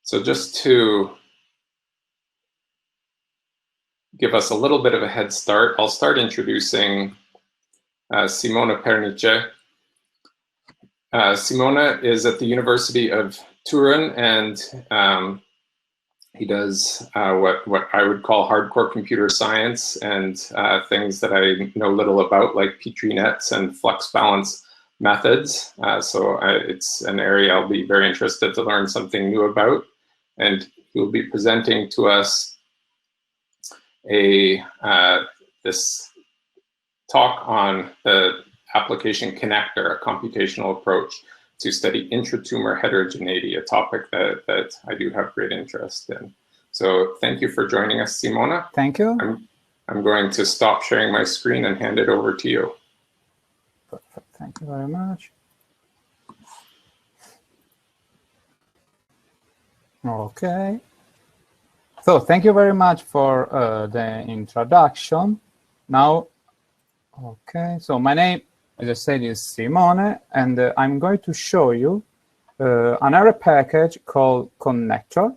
So just to give us a little bit of a head start, I'll start introducing Simone Pernice. Simone is at the University of Turin, and he does what I would call hardcore computer science and things that I know little about, like Petri nets and flux balance methods. So it's an area I'll be very interested to learn something new about. And he'll be presenting to us this talk on the application connector, a computational approach to study intratumor heterogeneity, a topic that I do have great interest in. So thank you for joining us, Simone. Thank you. I'm going to stop sharing my screen and hand it over to you. Perfect. Thank you very much. Okay. So thank you very much for the introduction. Now, okay, so my name, as I said, is Simone, and I'm going to show you another package called Connector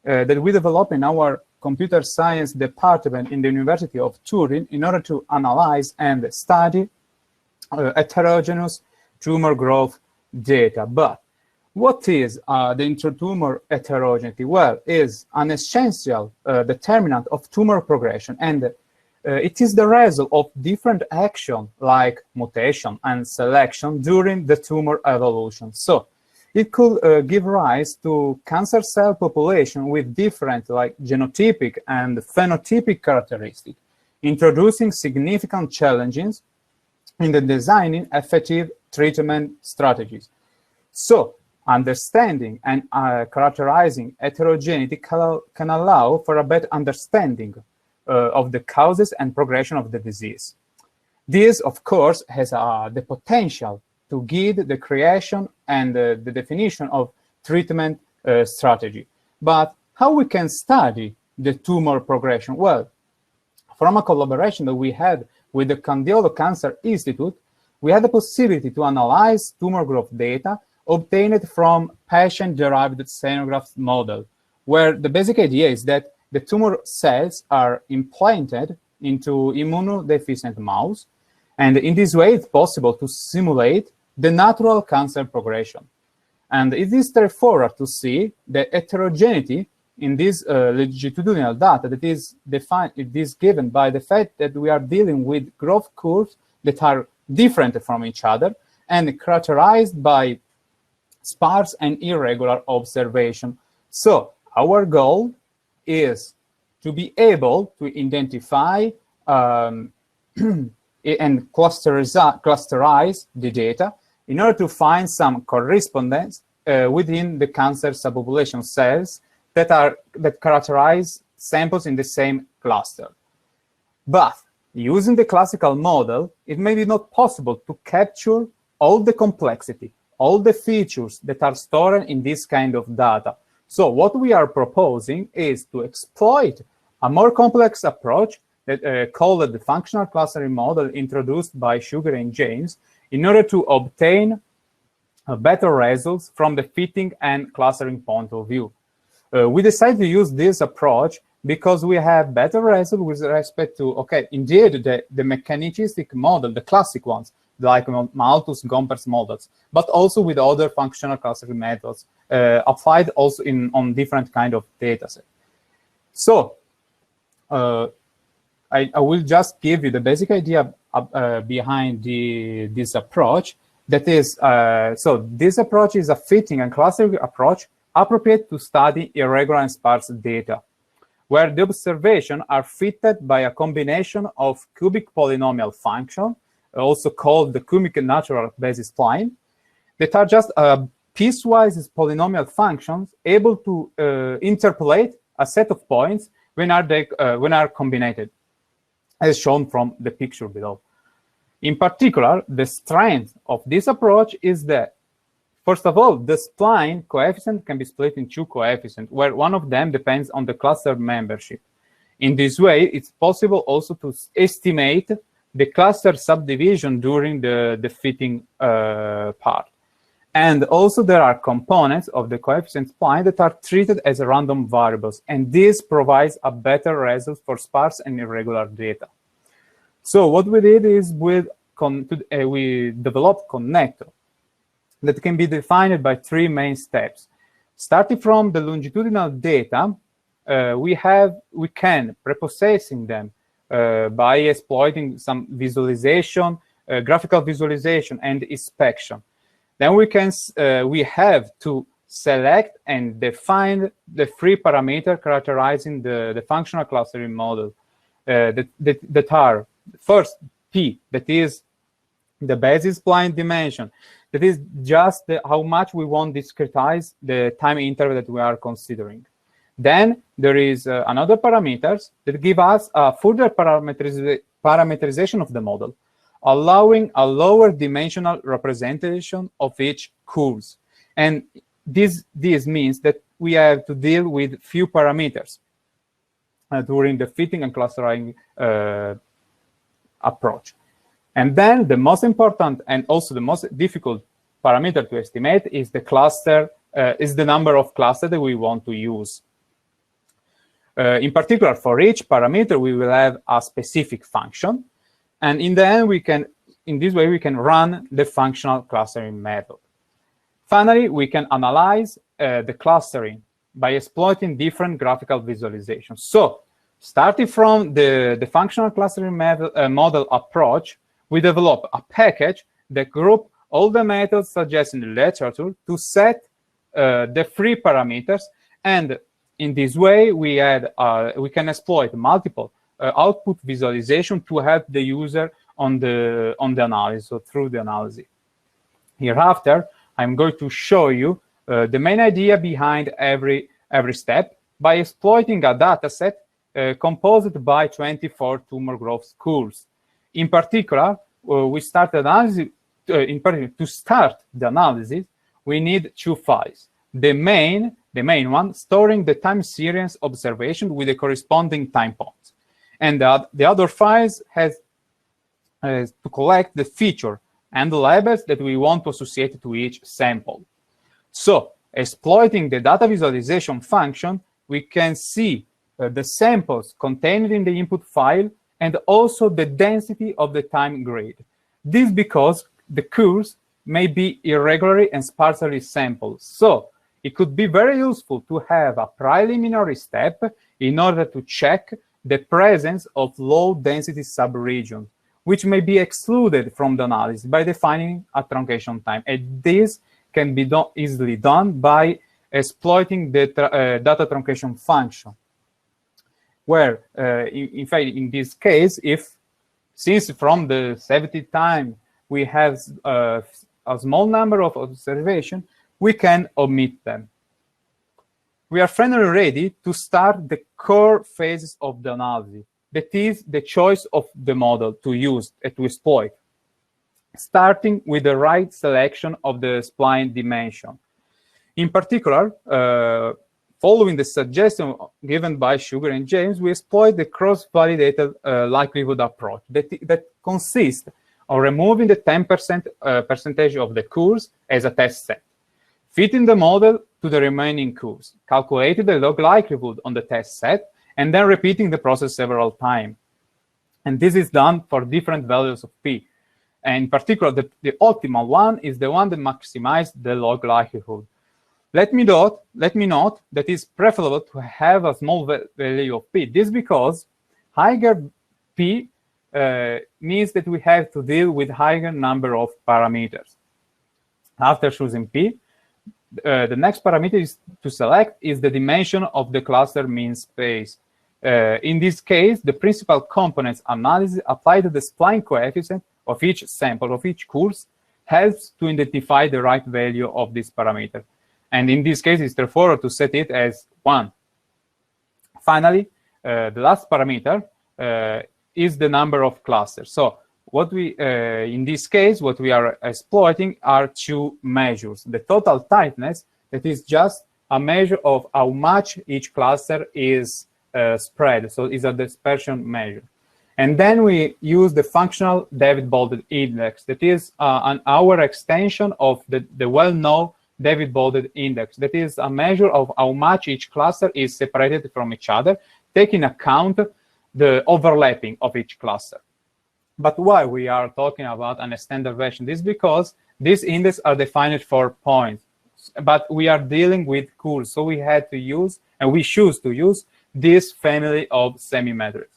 that we developed in our computer science department in the University of Turin in order to analyze and study heterogeneous tumor growth data. But what is the intratumor heterogeneity? Well, is an essential determinant of tumor progression, and it is the result of different action like mutation and selection during the tumor evolution. So it could give rise to cancer cell population with different like genotypic and phenotypic characteristics, introducing significant challenges in the designing effective treatment strategies. So understanding and characterizing heterogeneity can allow for a better understanding of the causes and progression of the disease. This, of course, has the potential to guide the creation and the definition of treatment strategy. But how we can study the tumor progression? Well, from a collaboration that we had with the Candiolo Cancer Institute, we had the possibility to analyze tumor growth data obtained from patient-derived xenograft model, where the basic idea is that the tumor cells are implanted into immunodeficient mouse, and in this way it's possible to simulate the natural cancer progression. And it is straightforward to see the heterogeneity in this longitudinal data that is defined, it is given by the fact that we are dealing with growth curves that are different from each other and characterized by sparse and irregular observation. So our goal is to be able to identify and clusterize the data in order to find some correspondence within the cancer subpopulation cells that characterize samples in the same cluster. But using the classical model, it may be not possible to capture all the complexity, all the features that are stored in this kind of data. So what we are proposing is to exploit a more complex approach that called the functional clustering model introduced by Sugar and James in order to obtain better results from the fitting and clustering point of view. We decided to use this approach because we have better results with respect to, okay, indeed, the mechanistic model, the classic ones, like Malthus, Gompertz models, but also with other functional clustering methods applied also on different kind of data set. So I will just give you the basic idea behind this approach. That is, so this approach is a fitting and clustering approach appropriate to study irregular and sparse data, where the observations are fitted by a combination of cubic polynomial function, also called the cubic natural basis spline, that are just piecewise polynomial functions able to interpolate a set of points when are combined, as shown from the picture below. In particular, the strength of this approach is that, first of all, the spline coefficient can be split in two coefficients, where one of them depends on the cluster membership. In this way, it's possible also to estimate the cluster subdivision during the fitting part. And also there are components of the coefficient spline that are treated as random variables, and this provides a better result for sparse and irregular data. So what we did is we developed connector that can be defined by 3 main steps. Starting from the longitudinal data, we can preprocessing them by exploiting some visualization, graphical visualization, and inspection. Then we have to select and define the 3 parameters characterizing the functional clustering model that are first P, that is the basis spline dimension. That is just how much we want to discretize the time interval that we are considering. Then there is another parameters that give us a further parameterization of the model, allowing a lower dimensional representation of each curve. And this means that we have to deal with few parameters during the fitting and clustering approach. And then the most important and also the most difficult parameter to estimate is the cluster, is the number of clusters that we want to use. In particular, for each parameter, we will have a specific function. And in the end, in this way, we can run the functional clustering method. Finally, we can analyze the clustering by exploiting different graphical visualizations. So, starting from the functional clustering model approach, we develop a package that groups all the methods suggested in the literature to set the 3 parameters. And in this way, we can exploit multiple output visualization to help the user on the analysis, so through the analysis. Hereafter, I'm going to show you the main idea behind every step by exploiting a data set composed by 24 tumor growth curves. In particular, we start analysis. To start the analysis, we need 2 files. The main one storing the time series observation with the corresponding time points, and the other files has to collect the feature and the labels that we want to associate to each sample. So, exploiting the data visualization function, we can see the samples contained in the input file and also the density of the time grid. This because the curves may be irregularly and sparsely sampled. So, it could be very useful to have a preliminary step in order to check the presence of low-density subregions, which may be excluded from the analysis by defining a truncation time. And this can be easily done by exploiting the data truncation function, where, in fact, in this case, since from the 70 time we have a small number of observations, we can omit them. We are finally ready to start the core phases of the analysis. That is the choice of the model to use and to exploit, starting with the right selection of the spline dimension. In particular, following the suggestion given by Sugar and James, we exploit the cross-validated likelihood approach that consists of removing the 10% percentage of the curves as a test set, fitting the model to the remaining curves, calculating the log likelihood on the test set, and then repeating the process several times. And this is done for different values of P. And in particular, the optimal one is the one that maximizes the log likelihood. Let me note that it's preferable to have a small value of P. This because higher P means that we have to deal with higher number of parameters. After choosing P, the next parameter to select is the dimension of the cluster mean space. In this case, the principal components analysis applied to the spline coefficient of each sample of each course helps to identify the right value of this parameter. And in this case, it's straightforward to set it as 1. Finally, the last parameter is the number of clusters. So what in this case, what we are exploiting are 2 measures. The total tightness, that is just a measure of how much each cluster is spread. So it's a dispersion measure. And then we use the functional David-Bolded index. That is our extension of the well-known David-Bolded index. That is a measure of how much each cluster is separated from each other, taking account the overlapping of each cluster. But why we are talking about an standard version? This is because these indexes are defined for points, but we are dealing with curves, so we had to use, and we choose to use, this family of semi-matrices.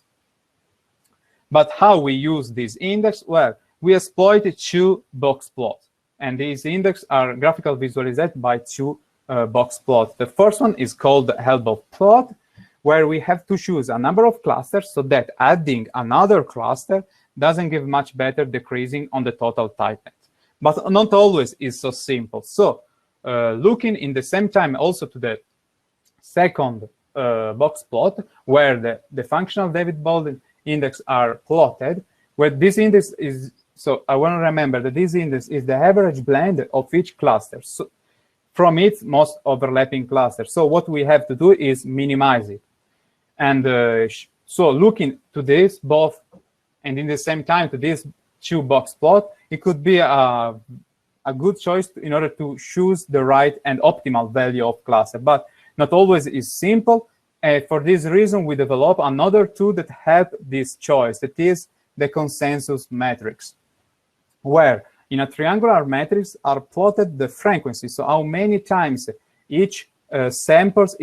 But how we use this index? Well, we exploited two box plots, and these indexes are graphical visualized by two box plots. The first one is called the Helbov plot, where we have to choose a number of clusters so that adding another cluster doesn't give much better decreasing on the total tightness. But not always is so simple. So looking in the same time also to the second box plot, where the functional David-Bolded index are plotted, where this index is, so I want to remember that this index is the average blend of each cluster, so from its most overlapping cluster. So what we have to do is minimize it. And so looking to this both, and in the same time to this two box plot, it could be a good choice in order to choose the right and optimal value of cluster, but not always is simple. For this reason, we develop another tool that help this choice, that is the consensus matrix, where in a triangular matrix are plotted the frequency, so how many times each samples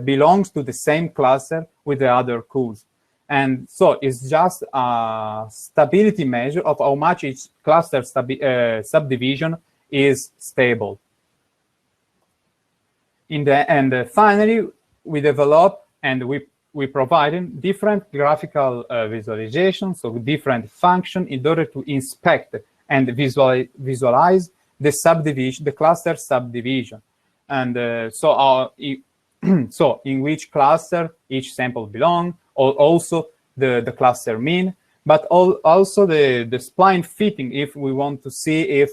belongs to the same cluster with the other curves. And so it's just a stability measure of how much each cluster subdivision is stable. In the end, finally, we develop and we provide different graphical visualizations, so different functions in order to inspect and visualize the subdivision, the cluster subdivision. And so in which cluster each sample belongs, or also the cluster mean, but also the spline fitting if we want to see if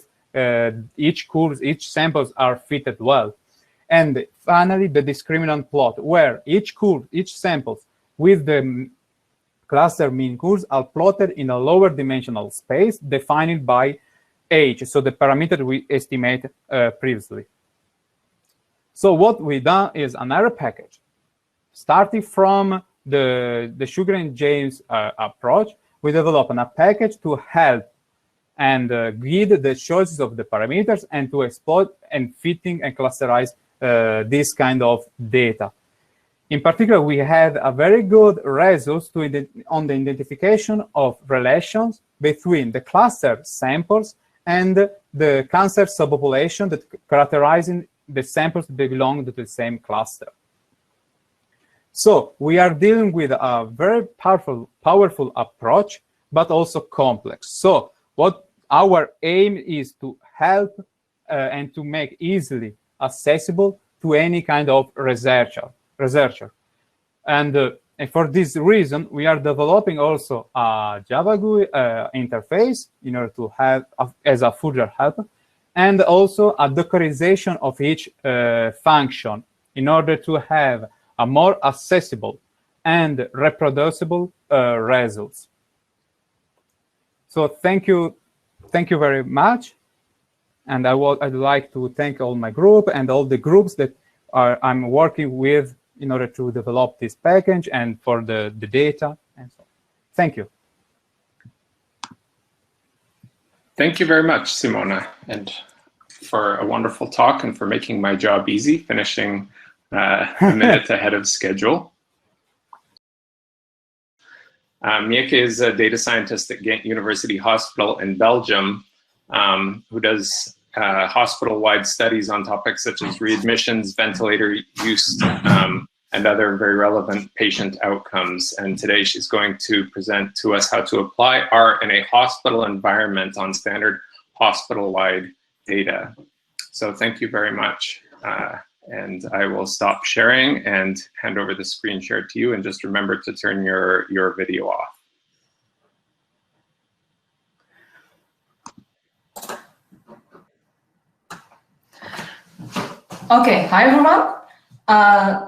each curve, each samples are fitted well. And finally, the discriminant plot, where each curve, each sample with the cluster mean curves are plotted in a lower dimensional space defined by age, so the parameter we estimate previously. So what we done is an error package. Starting from the Sugar and James approach, we develop a package to help and guide the choices of the parameters and to exploit and fitting and clusterize this kind of data. In particular, we had a very good results on the identification of relations between the cluster samples and the cancer subpopulation that characterizing the samples that belong to the same cluster. So we are dealing with a very powerful approach, but also complex. So what our aim is to help and to make easily accessible to any kind of researcher. And for this reason, we are developing also a Java GUI interface in order to have as a further help, and also a Dockerization of each function in order to have a more accessible and reproducible results. So thank you very much. And I'd like to thank all my group and all the groups that I'm working with in order to develop this package and for the data. And so, thank you. Thank you very much, Simone, and for a wonderful talk and for making my job easy, finishing a minute ahead of schedule. Mieke is a data scientist at Ghent University Hospital in Belgium, who does hospital-wide studies on topics such as readmissions, ventilator use, and other very relevant patient outcomes. And today she's going to present to us how to apply R in a hospital environment on standard hospital-wide data. So thank you very much. And I will stop sharing and hand over the screen share to you. And just remember to turn your video off. Okay, hi everyone.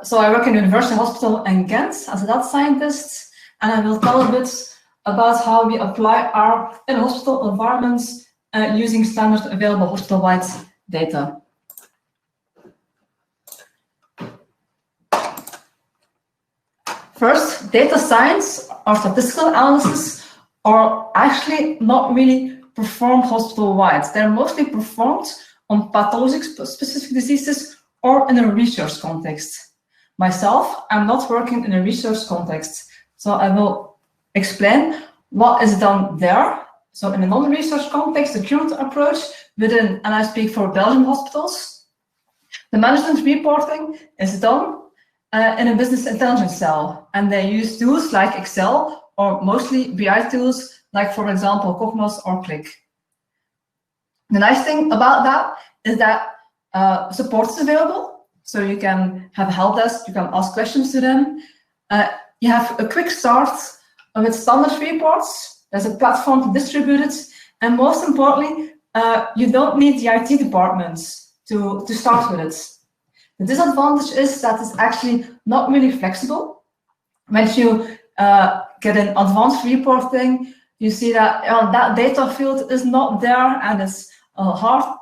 So I work in University Hospital in Ghent as a data scientist, and I will tell a bit about how we apply our in-hospital environments using standard available hospital-wide data. First, data science or statistical analysis are actually not really performed hospital-wide. They're mostly performed on pathologic-specific diseases or in a research context. Myself, I'm not working in a research context, so I will explain what is done there. So in a non-research context, the current approach within, and I speak for Belgian hospitals, the management reporting is done in a business intelligence cell, and they use tools like Excel or mostly BI tools like, for example, Cognos or Qlik. The nice thing about that is that support is available, so you can have a help desk, you can ask questions to them. You have a quick start with standard reports. There's a platform to distribute it, and most importantly, you don't need the IT departments to start with it. The disadvantage is that it's actually not really flexible. When you get an advanced reporting, you see that that data field is not there, and it's a hard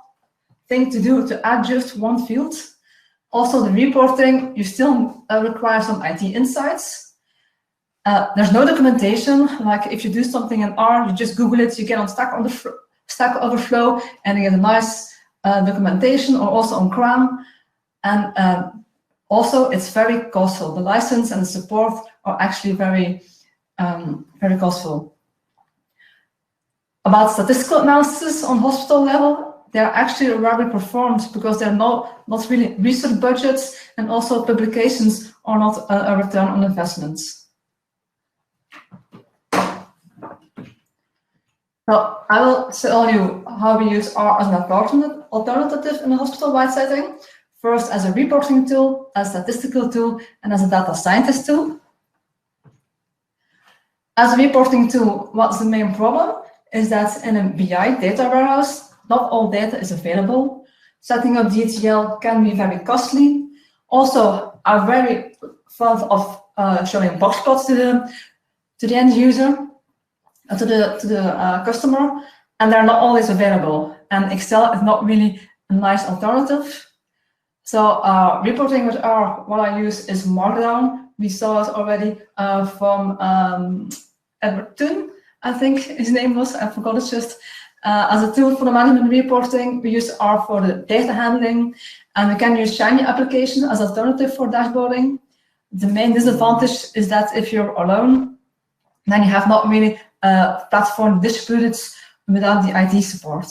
thing to do to add just one field. Also, the reporting, you still require some IT insights. There's no documentation. Like if you do something in R, you just Google it, you get on Stack Overflow, and you get a nice documentation, or also on CRAN. And also, it's very costful. The license and the support are actually very, very costful. About statistical analysis on hospital level, they're actually rarely performed because they're not really research budgets, and also publications are not a return on investments. So I will tell you how we use R as an alternative in a hospital-wide setting. First, as a reporting tool, as a statistical tool, and as a data scientist tool. As a reporting tool, what's the main problem is that in a BI data warehouse, not all data is available. Setting up DTL can be very costly. Also, I'm very fond of showing box plots to the end user, to the customer, and they're not always available. And Excel is not really a nice alternative. So reporting with R, what I use is Markdown. We saw it already from Waldron, I think his name was, I forgot it just. As a tool for the management reporting, we use R for the data handling, and we can use Shiny application as alternative for dashboarding. The main disadvantage is that if you're alone, then you have not really a platform distributed without the IT support.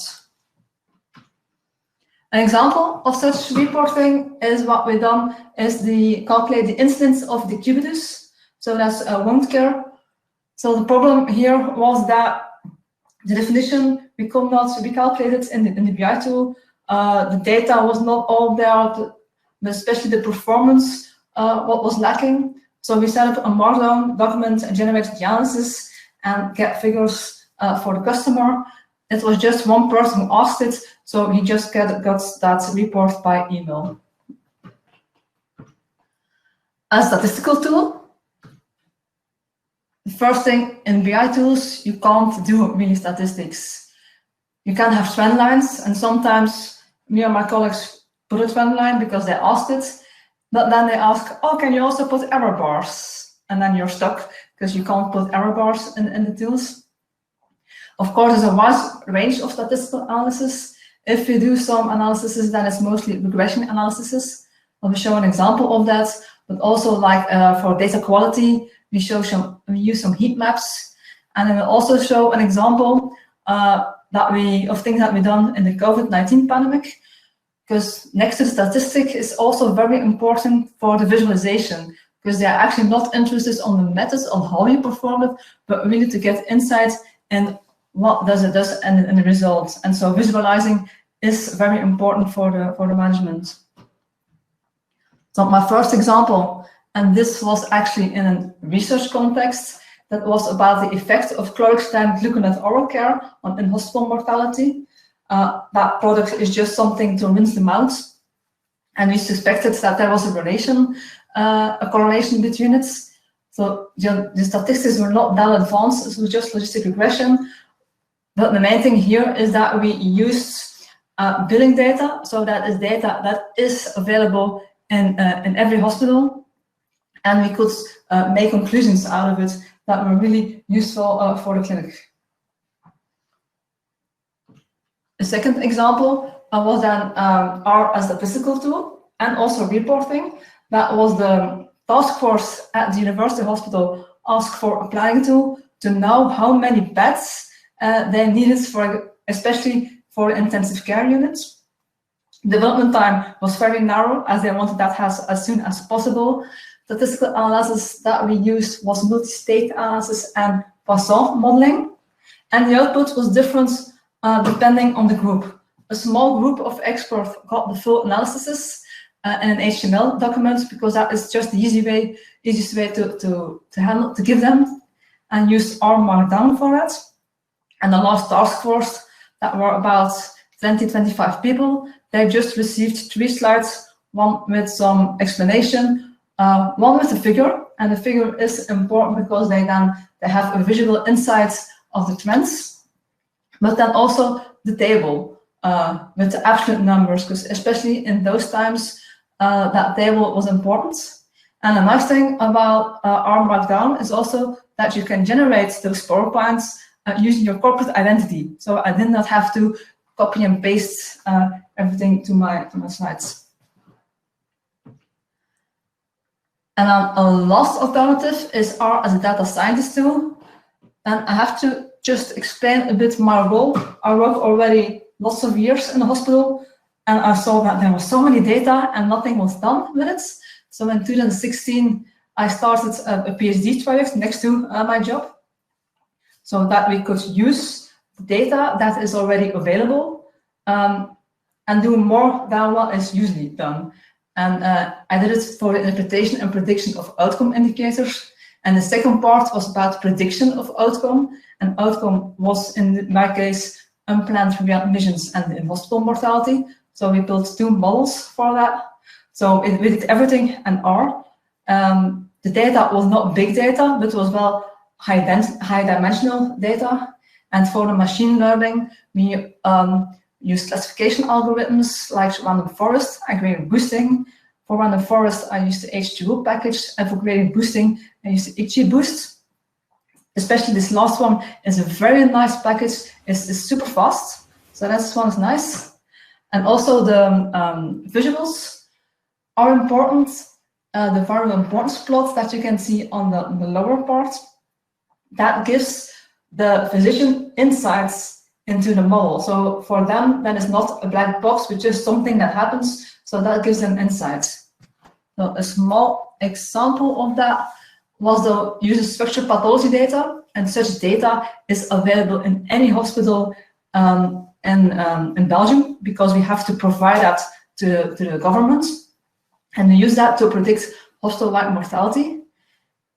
An example of such reporting is what we've done is calculate the incidence of decubitus. So that's wound care. So the problem here was that the definition we could not recalculate it in the BI tool. The data was not all there, especially the performance, what was lacking. So we set up a Markdown document and generated the analysis and get figures for the customer. It was just one person who asked it, so he just got that report by email. A statistical tool. The first thing in BI tools, you can't do really statistics. You can have trend lines, and sometimes me and my colleagues put a trend line because they asked it, but then they ask, oh, can you also put error bars? And then you're stuck because you can't put error bars in the tools. Of course, there's a wide range of statistical analysis. If you do some analysis, then it's mostly regression analysis. I'll show an example of that, but also like for data quality, we use some heat maps, and then we'll also show an example of things that we've done in the COVID-19 pandemic, because next to the statistic is also very important for the visualization, because they're actually not interested on the methods on how you perform it, but really to get insight in what does it do and the results. And so visualizing is very important for the management. So my first example, and this was actually in a research context, that was about the effect of chlorexidine gluconate oral care on in-hospital mortality. That product is just something to rinse them out, and we suspected that there was a correlation between it. So the statistics were not that advanced, it was just logistic regression. But the main thing here is that we used billing data, so that is data that is available in every hospital, and we could make conclusions out of it that were really useful for the clinic. A second example was then R as the physical tool and also reporting. That was the task force at the university hospital asked for a planning tool to know how many beds they needed for, especially for intensive care units. Development time was very narrow as they wanted that as soon as possible. Statistical analysis that we used was multi-state analysis and Poisson modeling. And the output was different depending on the group. A small group of experts got the full analysis in an HTML document because that is just the easiest way to give them, and used R Markdown for it. And the last task force that were about 20-25 people, they just received 3 slides, one with some explanation, one with a figure, and the figure is important because they have a visual insight of the trends, but then also the table with the absolute numbers, because especially in those times, that table was important. And the nice thing about R Markdown is also that you can generate those PowerPoints using your corporate identity. So I did not have to copy and paste everything to my slides. And a last alternative is R as a data scientist tool. And I have to just explain a bit my role. I work already lots of years in the hospital, and I saw that there was so many data and nothing was done with it. So in 2016, I started a PhD project next to my job, so that we could use the data that is already available and do more than what is usually done. And I did it for the interpretation and prediction of outcome indicators. And the second part was about prediction of outcome. And outcome was, in my case, unplanned readmissions and in-hospital mortality. So we built 2 models for that. So we did everything in R. The data was not big data, but was well high-dimensional data. And for the machine learning, we used classification algorithms like random forest and gradient boosting. For random forest, I used the H2O package, and for gradient boosting, I used the XGBoost. Especially this last one is a very nice package. It's super fast, so that one is nice. And also the visuals are important. The variable importance plot that you can see on the lower part, that gives the physician insights into the model. So for them, then it's not a black box, but just something that happens. So that gives them insights. So a small example of that was the use of structured pathology data, and such data is available in any hospital in Belgium, because we have to provide that to the government, and we use that to predict hospital-wide mortality.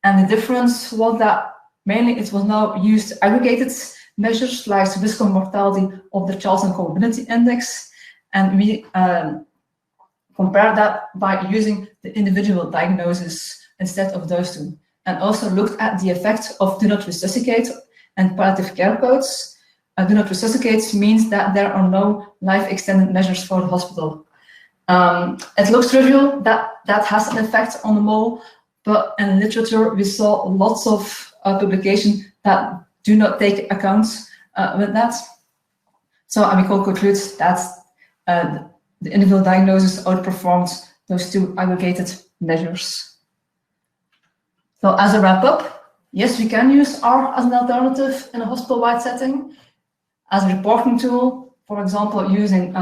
And the difference was that mainly it was now used aggregated measures like the risk of mortality of the Charlton Comorbidity Index, and we compared that by using the individual diagnosis instead of those 2, and also looked at the effect of do not resuscitate and palliative care codes. Do not resuscitate means that there are no life-extended measures for the hospital. It looks trivial that has an effect on the model, but in literature we saw lots of publications that do not take account with that. So we can conclude that the individual diagnosis outperformed those 2 aggregated measures. So as a wrap up, yes, we can use R as an alternative in a hospital-wide setting, as a reporting tool, for example, using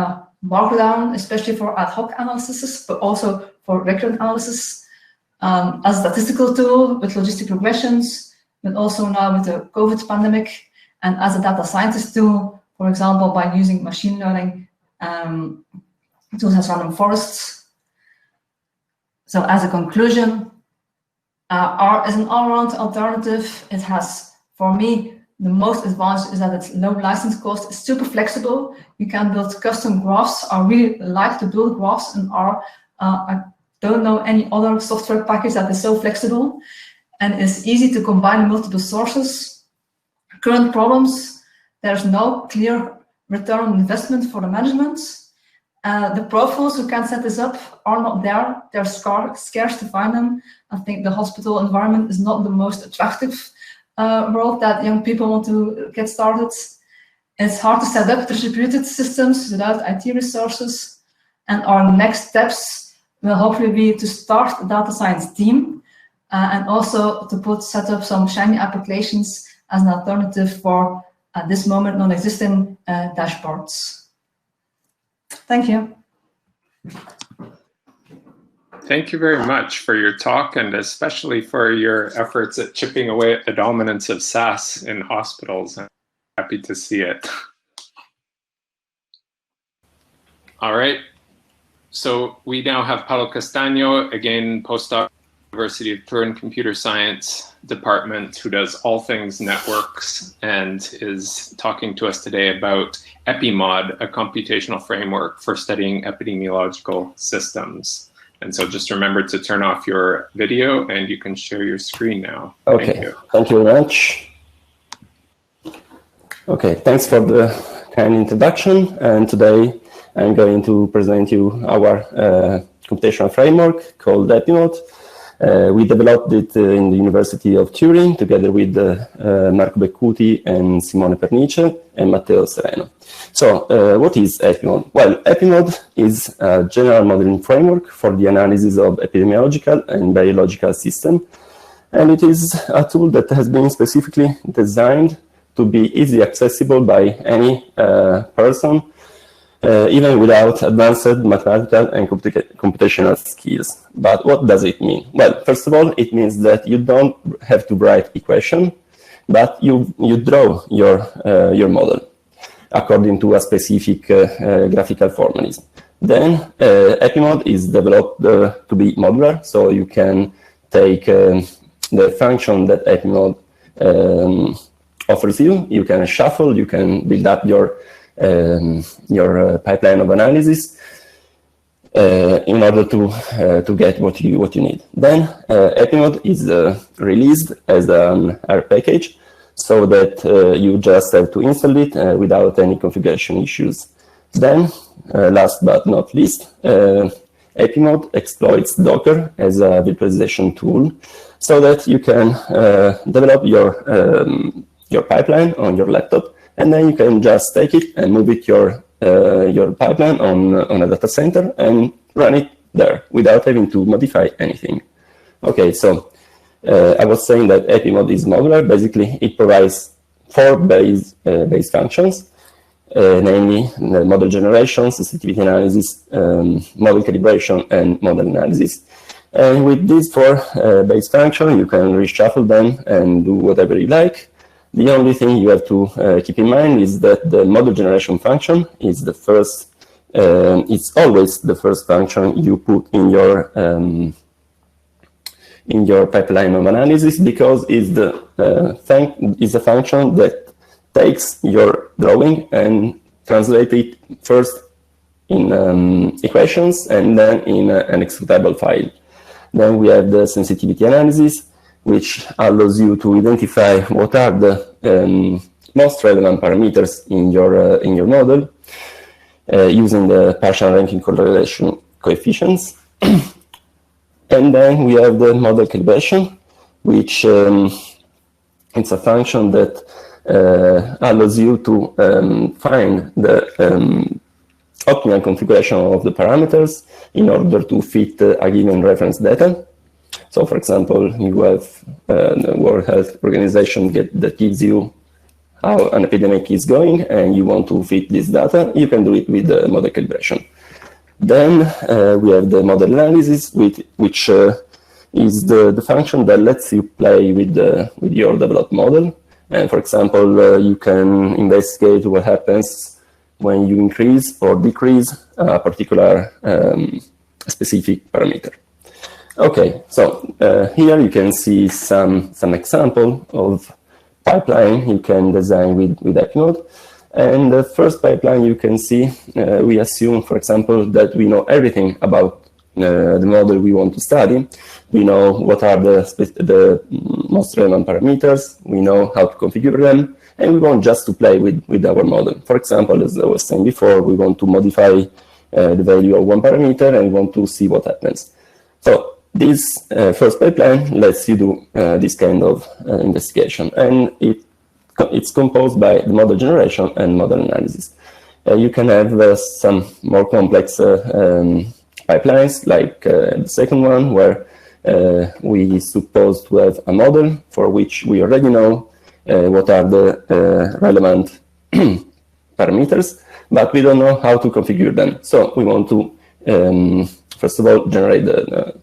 Markdown, especially for ad hoc analysis, but also for recurrent analysis, as a statistical tool with logistic regressions, but also now with the COVID pandemic, and as a data scientist tool, for example, by using machine learning tools as random forests. So as a conclusion, R is an all-round alternative. It has, for me, the most advantage is that it's low license cost, it's super flexible. You can build custom graphs. I really like to build graphs in R. I don't know any other software package that is so flexible. and it's easy to combine multiple sources. Current problems, there's no clear return on investment for the management. The profiles who can set this up are not there. They're scarce to find them. I think the hospital environment is not the most attractive world that young people want to get started. It's hard to set up distributed systems without IT resources. And our next steps will hopefully be to start a data science team and also to set up some shiny applications as an alternative for, at this moment, non-existing dashboards. Thank you. Thank you very much for your talk, and especially for your efforts at chipping away at the dominance of SAS in hospitals. I'm happy to see it. All right. So we now have Paolo Castagno, again, postdoc, University of Turin Computer Science Department, who does all things networks and is talking to us today about EPIMOD, a computational framework for studying epidemiological systems. And so just remember to turn off your video and you can share your screen now. Okay, thank you very much. Okay, thanks for the kind introduction. And today I'm going to present you our computational framework called EPIMOD. We developed it in the University of Turin together with Marco Beccuti and Simone Pernice and Matteo Sereno. So what is EPIMOD? Well, EPIMOD is a general modeling framework for the analysis of epidemiological and biological systems. And it is a tool that has been specifically designed to be easily accessible by any person, even without advanced mathematical and computational skills. But what does it mean? Well, first of all, it means that you don't have to write equation, but you draw your model according to a specific graphical formalism. Then EPIMOD is developed to be modular, so you can take the function that EPIMOD offers you. You can shuffle, you can build up your pipeline of analysis in order to get what you need. Then EPIMOD is released as an R package, so that you just have to install it without any configuration issues. Then, last but not least, EPIMOD exploits Docker as a virtualization tool, so that you can develop your pipeline on your laptop, and then you can just take it and move it your pipeline on a data center and run it there without having to modify anything. Okay, so I was saying that EPIMOD is modular. Basically, it provides 4 base functions, namely model generation, sensitivity analysis, model calibration, and model analysis. And with these 4 base functions, you can reshuffle them and do whatever you like. The only thing you have to keep in mind is that the model generation function is the first, it's always the first function you put in your pipeline of analysis, because it's a function that takes your drawing and translates it first in equations and then in an executable file. Then we have the sensitivity analysis, which allows you to identify what are the most relevant parameters in your model using the partial ranking correlation coefficients. And then we have the model calibration, which it's a function that allows you to find the optimal configuration of the parameters in order to fit a given reference data. So, for example, you have the World Health Organization that gives you how an epidemic is going, and you want to fit this data. You can do it with the model calibration. Then we have the model analysis, which is the function that lets you play with your developed model. And for example, you can investigate what happens when you increase or decrease a particular specific parameter. Okay, so here you can see some example of pipeline you can design with EPIMOD. And the first pipeline you can see, we assume, for example, that we know everything about the model we want to study. We know what are the most relevant parameters. We know how to configure them, and we want just to play with our model. For example, as I was saying before, we want to modify the value of one parameter and we want to see what happens. So this first pipeline lets you do this kind of investigation, and it's composed by the model generation and model analysis. You can have some more complex pipelines, like the second one, where we suppose to have a model for which we already know what are the relevant parameters, but we don't know how to configure them. So we want to, first of all, generate the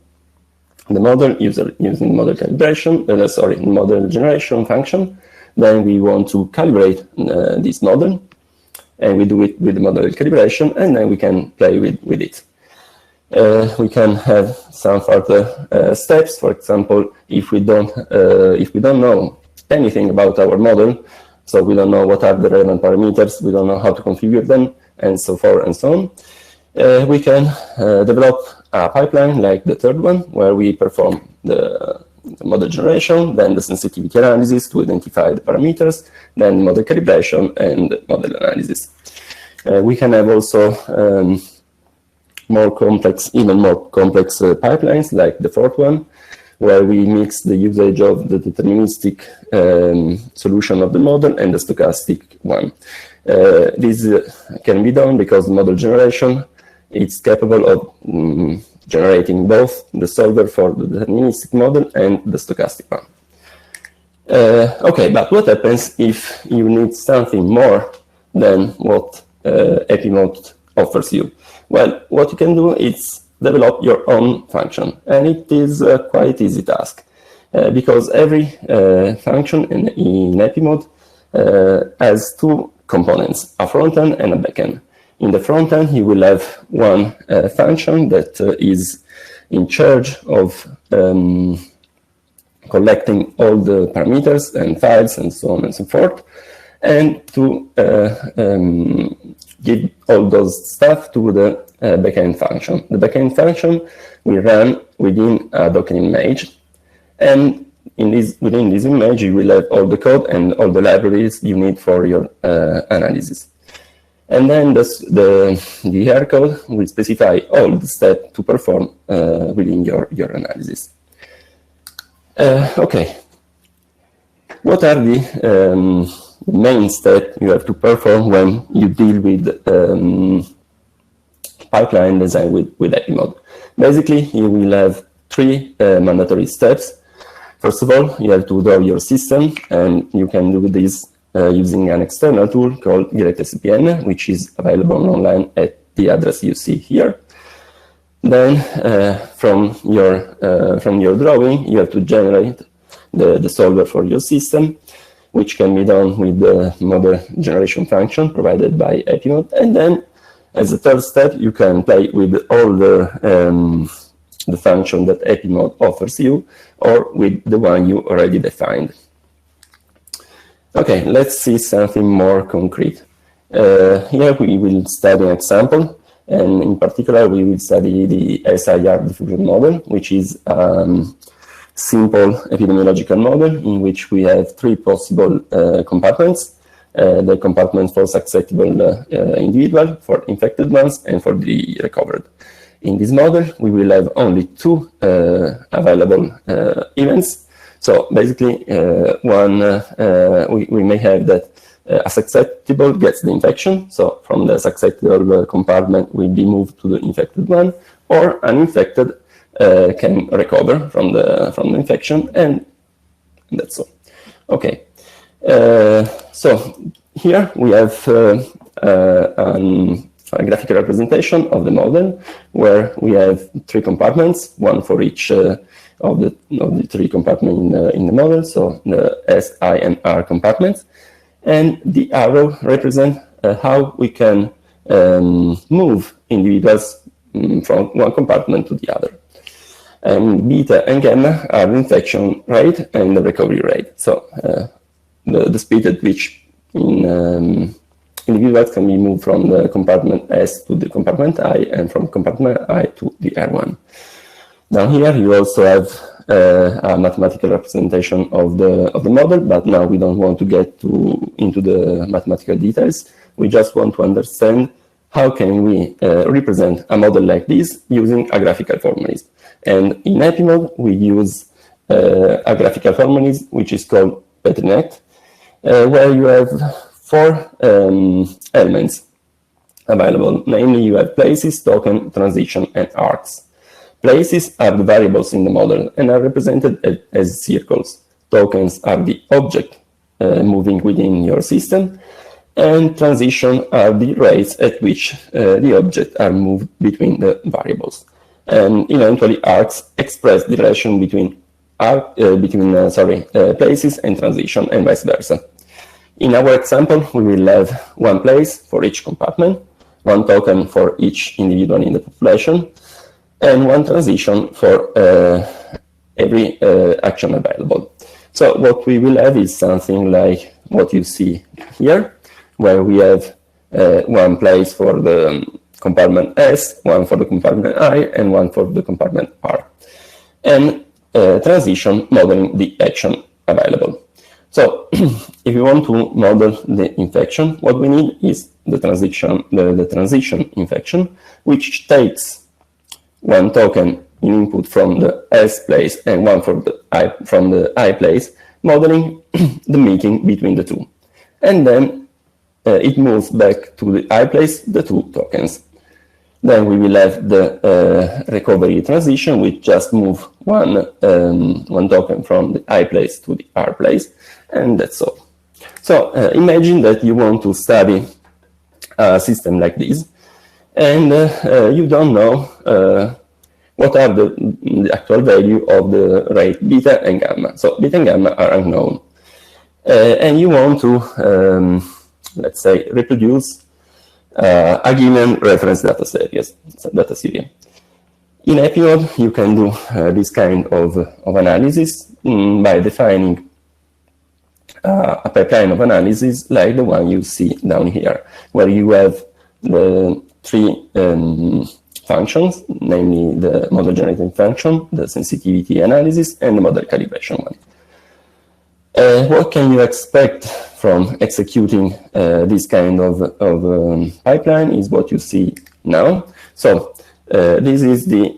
model using model calibration, model generation function. Then we want to calibrate this model, and we do it with the model calibration, and then we can play with it. We can have some further steps. For example, if we don't know anything about our model, so we don't know what are the relevant parameters, we don't know how to configure them, and so forth and so on, we can develop a pipeline like the third one, where we perform the model generation, then the sensitivity analysis to identify the parameters, then model calibration and model analysis. We can have also even more complex pipelines, like the fourth one, where we mix the usage of the deterministic solution of the model and the stochastic one. This can be done because model generation is capable of generating both the solver for the deterministic model and the stochastic one. Okay, but what happens if you need something more than what EPIMOD offers you? Well, what you can do is develop your own function, and it is a quite easy task because every function in EPIMOD has two components, a front-end and a back-end. In the front-end, you will have one function that is in charge of collecting all the parameters and files and so on and so forth, and to give all those stuff to the backend function. The backend function will run within a Docker image, and within this image you will have all the code and all the libraries you need for your analysis. And then the R code will specify all the steps to perform within your analysis. Okay, what are the main steps you have to perform when you deal with pipeline design with EPIMOD? Basically, you will have three mandatory steps. First of all, you have to draw your system, and you can do this using an external tool called GetSCPN, which is available online at the address you see here. Then, from your drawing, you have to generate the solver for your system, which can be done with the model generation function provided by EPIMOD. And then, as a third step, you can play with all the function that EPIMOD offers you, or with the one you already defined. Okay, let's see something more concrete. Here we will study an example, and in particular we will study the SIR diffusion model, which is a simple epidemiological model in which we have three possible compartments. The compartment for susceptible individual, for infected ones, and for the recovered. In this model, we will have only two available events. So basically, we may have that a susceptible gets the infection, so from the susceptible compartment will be moved to the infected one, or an infected can recover from the infection, and that's all. Okay, so here we have a graphical representation of the model where we have three compartments, one for each of the three compartments in the model, so the S, I, and R compartments. And the arrow represent how we can move individuals from one compartment to the other. And beta and gamma are the infection rate and the recovery rate. So the speed at which individuals can be moved from the compartment S to the compartment I, and from compartment I to the R1. Down here, you also have a mathematical representation of the model, but now we don't want to get into the mathematical details. We just want to understand how can we represent a model like this using a graphical formalism. And in EPIMOD, we use a graphical formalism which is called heterogeneity, where you have 4 elements available. Namely, you have places, token, transition, and arcs. Places are the variables in the model and are represented as circles. Tokens are the object moving within your system, and transition are the rates at which the objects are moved between the variables. And eventually, arcs express the relation between places and transition, and vice versa. In our example, we will have 1 place for each compartment, 1 token for each individual in the population, and 1 transition for every action available. So what we will have is something like what you see here, where we have 1 place for the compartment S, 1 for the compartment I, and 1 for the compartment R. And transition modeling the action available. So if you want to model the infection, what we need is the transition infection, which takes 1 token in input from the S place and 1 from the I place, modeling the meeting between the two. And then it moves back to the I place the 2 tokens. Then we will have the recovery transition, which just move one token from the I place to the R place, and that's all. So imagine that you want to study a system like this, and you don't know what are the actual value of the rate beta and gamma. So beta and gamma are unknown. And you want to, let's say, reproduce a given reference data series. In EPIMOD, you can do this kind of analysis by defining a pipeline of analysis like the one you see down here, where you have the 3 functions, namely the model generating function, the sensitivity analysis, and the model calibration one. What can you expect from executing this kind of pipeline is what you see now. So this is the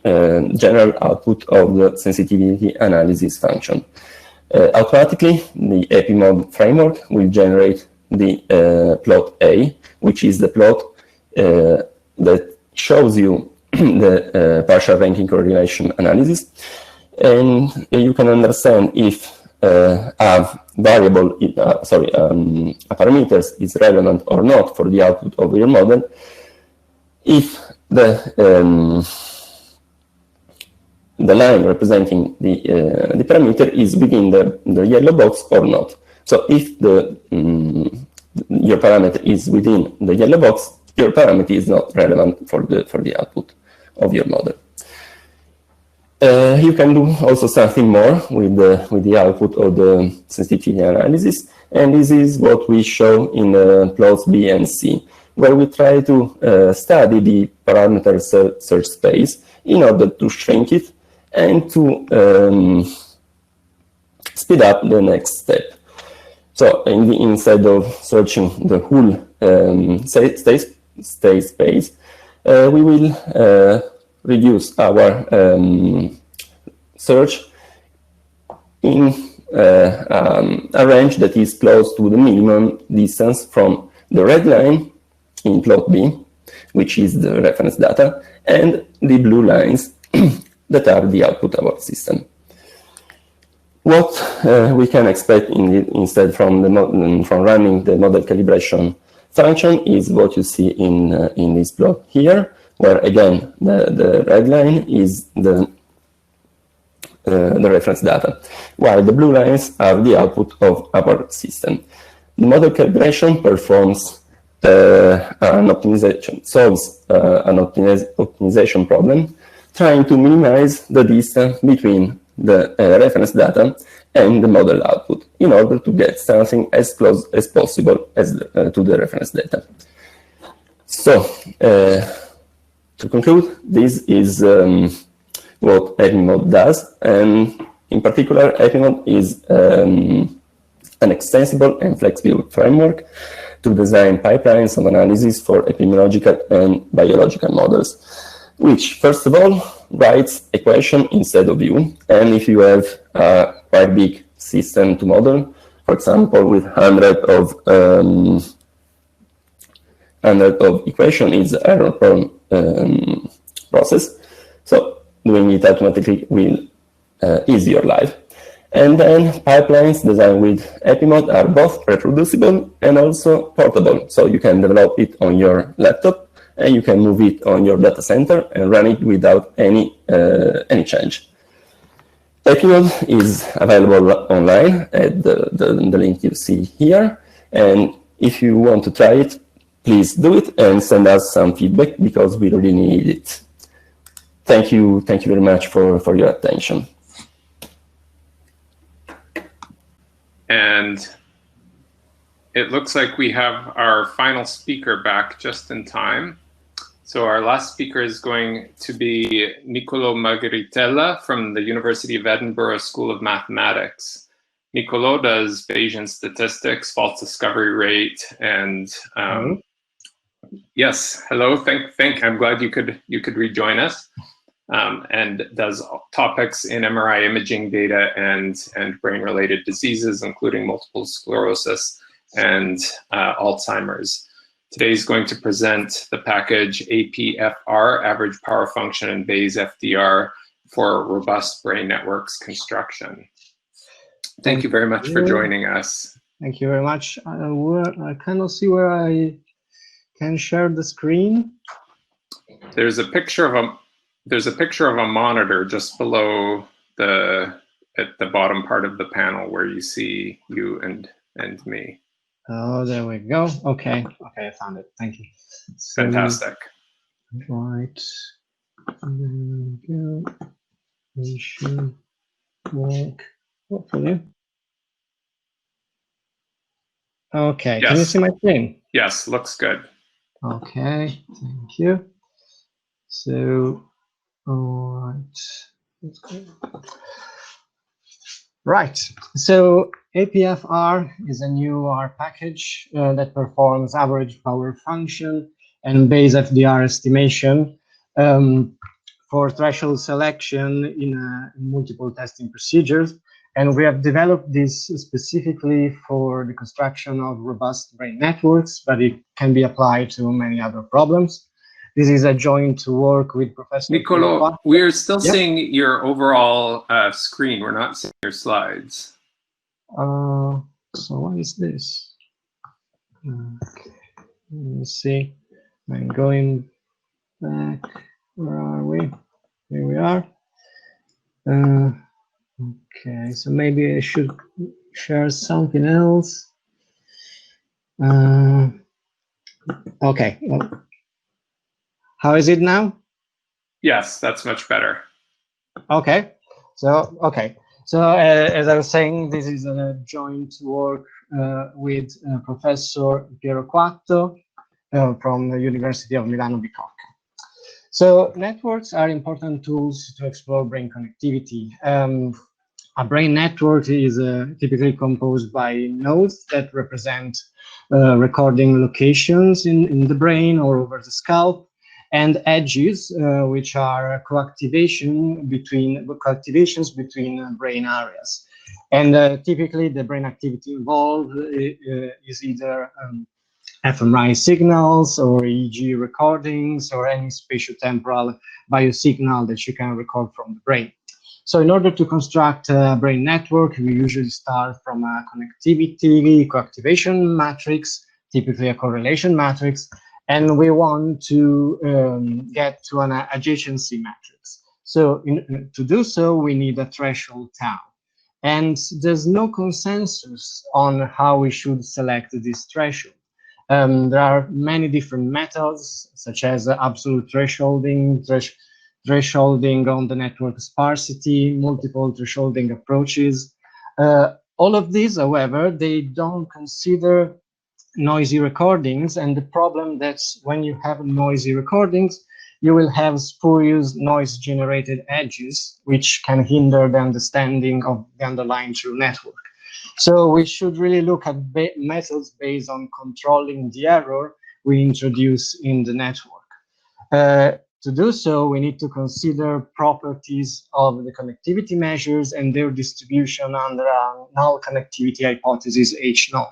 general output of the sensitivity analysis function. Automatically, the EPIMOD framework will generate the plot A, which is the plot that shows you the partial ranking correlation analysis. And you can understand if a variable, a parameter is relevant or not for the output of your model if the line representing the parameter is within the yellow box or not. So if your parameter is within the yellow box, your parameter is not relevant for the output of your model. You can do also something more with the output of the sensitivity analysis, and this is what we show in plots B and C, where we try to study the parameter search space in order to shrink it and to speed up the next step. So instead of searching the whole state space, we will reduce our search in a range that is close to the minimum distance from the red line in plot B, which is the reference data, and the blue lines that are the output of our system. What we can expect instead from running the model calibration function is what you see in this plot here, where again the red line is the reference data, while the blue lines are the output of our system. The model calibration performs an optimization, solves an optimization problem, trying to minimize the distance between the reference data and the model output in order to get something as close as possible as to the reference data. So, to conclude, this is what EPIMOD does, and in particular, EPIMOD is an extensible and flexible framework to design pipelines of analysis for epidemiological and biological models, which, first of all, writes a question instead of you. And if you have a quite big system to model, for example, with hundreds of equations, is an error-prone process. So doing it automatically will ease your life. And then pipelines designed with EPIMOD are both reproducible and also portable. So you can develop it on your laptop and you can move it on your data center and run it without any change. EPIMOD is available online at the link you see here. And if you want to try it, please do it and send us some feedback because we really need it. Thank you very much for your attention. And it looks like we have our final speaker back just in time. So our last speaker is going to be Nicolò Margaritella from the University of Edinburgh School of Mathematics. Nicolò does Bayesian statistics, false discovery rate, and yes, hello. I'm glad you could rejoin us. And does topics in MRI imaging data and brain-related diseases, including multiple sclerosis and Alzheimer's. Today he's going to present the package APFr, Average Power Function, and Bayes FDR for robust brain networks construction. Thank you very much for joining us. Thank you very much. I cannot see where I can share the screen. There's a picture of a monitor just below at the bottom part of the panel where you see you and me. Oh, there we go. Okay, I found it. Thank you. So, fantastic. Right. There we go. It should work. Hopefully. Okay. Yes. Can you see my screen? Yes, looks good. Okay. Thank you. So. All right. Let's go. Right. So APFr is a new R package that performs average power function and Bayes FDR estimation for threshold selection in multiple testing procedures. And we have developed this specifically for the construction of robust brain networks, but it can be applied to many other problems. This is a joint work with Professor Nicolò. We're still seeing your overall screen. We're not seeing your slides. So what is this? Okay. Let me see. I'm going back. Where are we? Here we are. Okay, so maybe I should share something else. Okay. Well, how is it now? Yes, that's much better. Okay. So as I was saying, this is a joint work with Professor Piero Quatto from the University of Milano Bicocca. So networks are important tools to explore brain connectivity. A brain network is typically composed by nodes that represent recording locations in the brain or over the scalp, and edges, which are co-activations between brain areas. And typically the brain activity involved is either fMRI signals or EEG recordings or any spatiotemporal biosignal that you can record from the brain. So in order to construct a brain network, we usually start from a connectivity co-activation matrix, typically a correlation matrix, and we want to get to an adjacency matrix. So to do so, we need a threshold tau. And there's no consensus on how we should select this threshold. There are many different methods, such as absolute thresholding, thresholding on the network sparsity, multiple thresholding approaches. All of these, however, they don't consider noisy recordings, and the problem that's when you have noisy recordings, you will have spurious noise-generated edges, which can hinder the understanding of the underlying true network. So we should really look at methods based on controlling the error we introduce in the network. To do so, we need to consider properties of the connectivity measures and their distribution under a null connectivity hypothesis H0.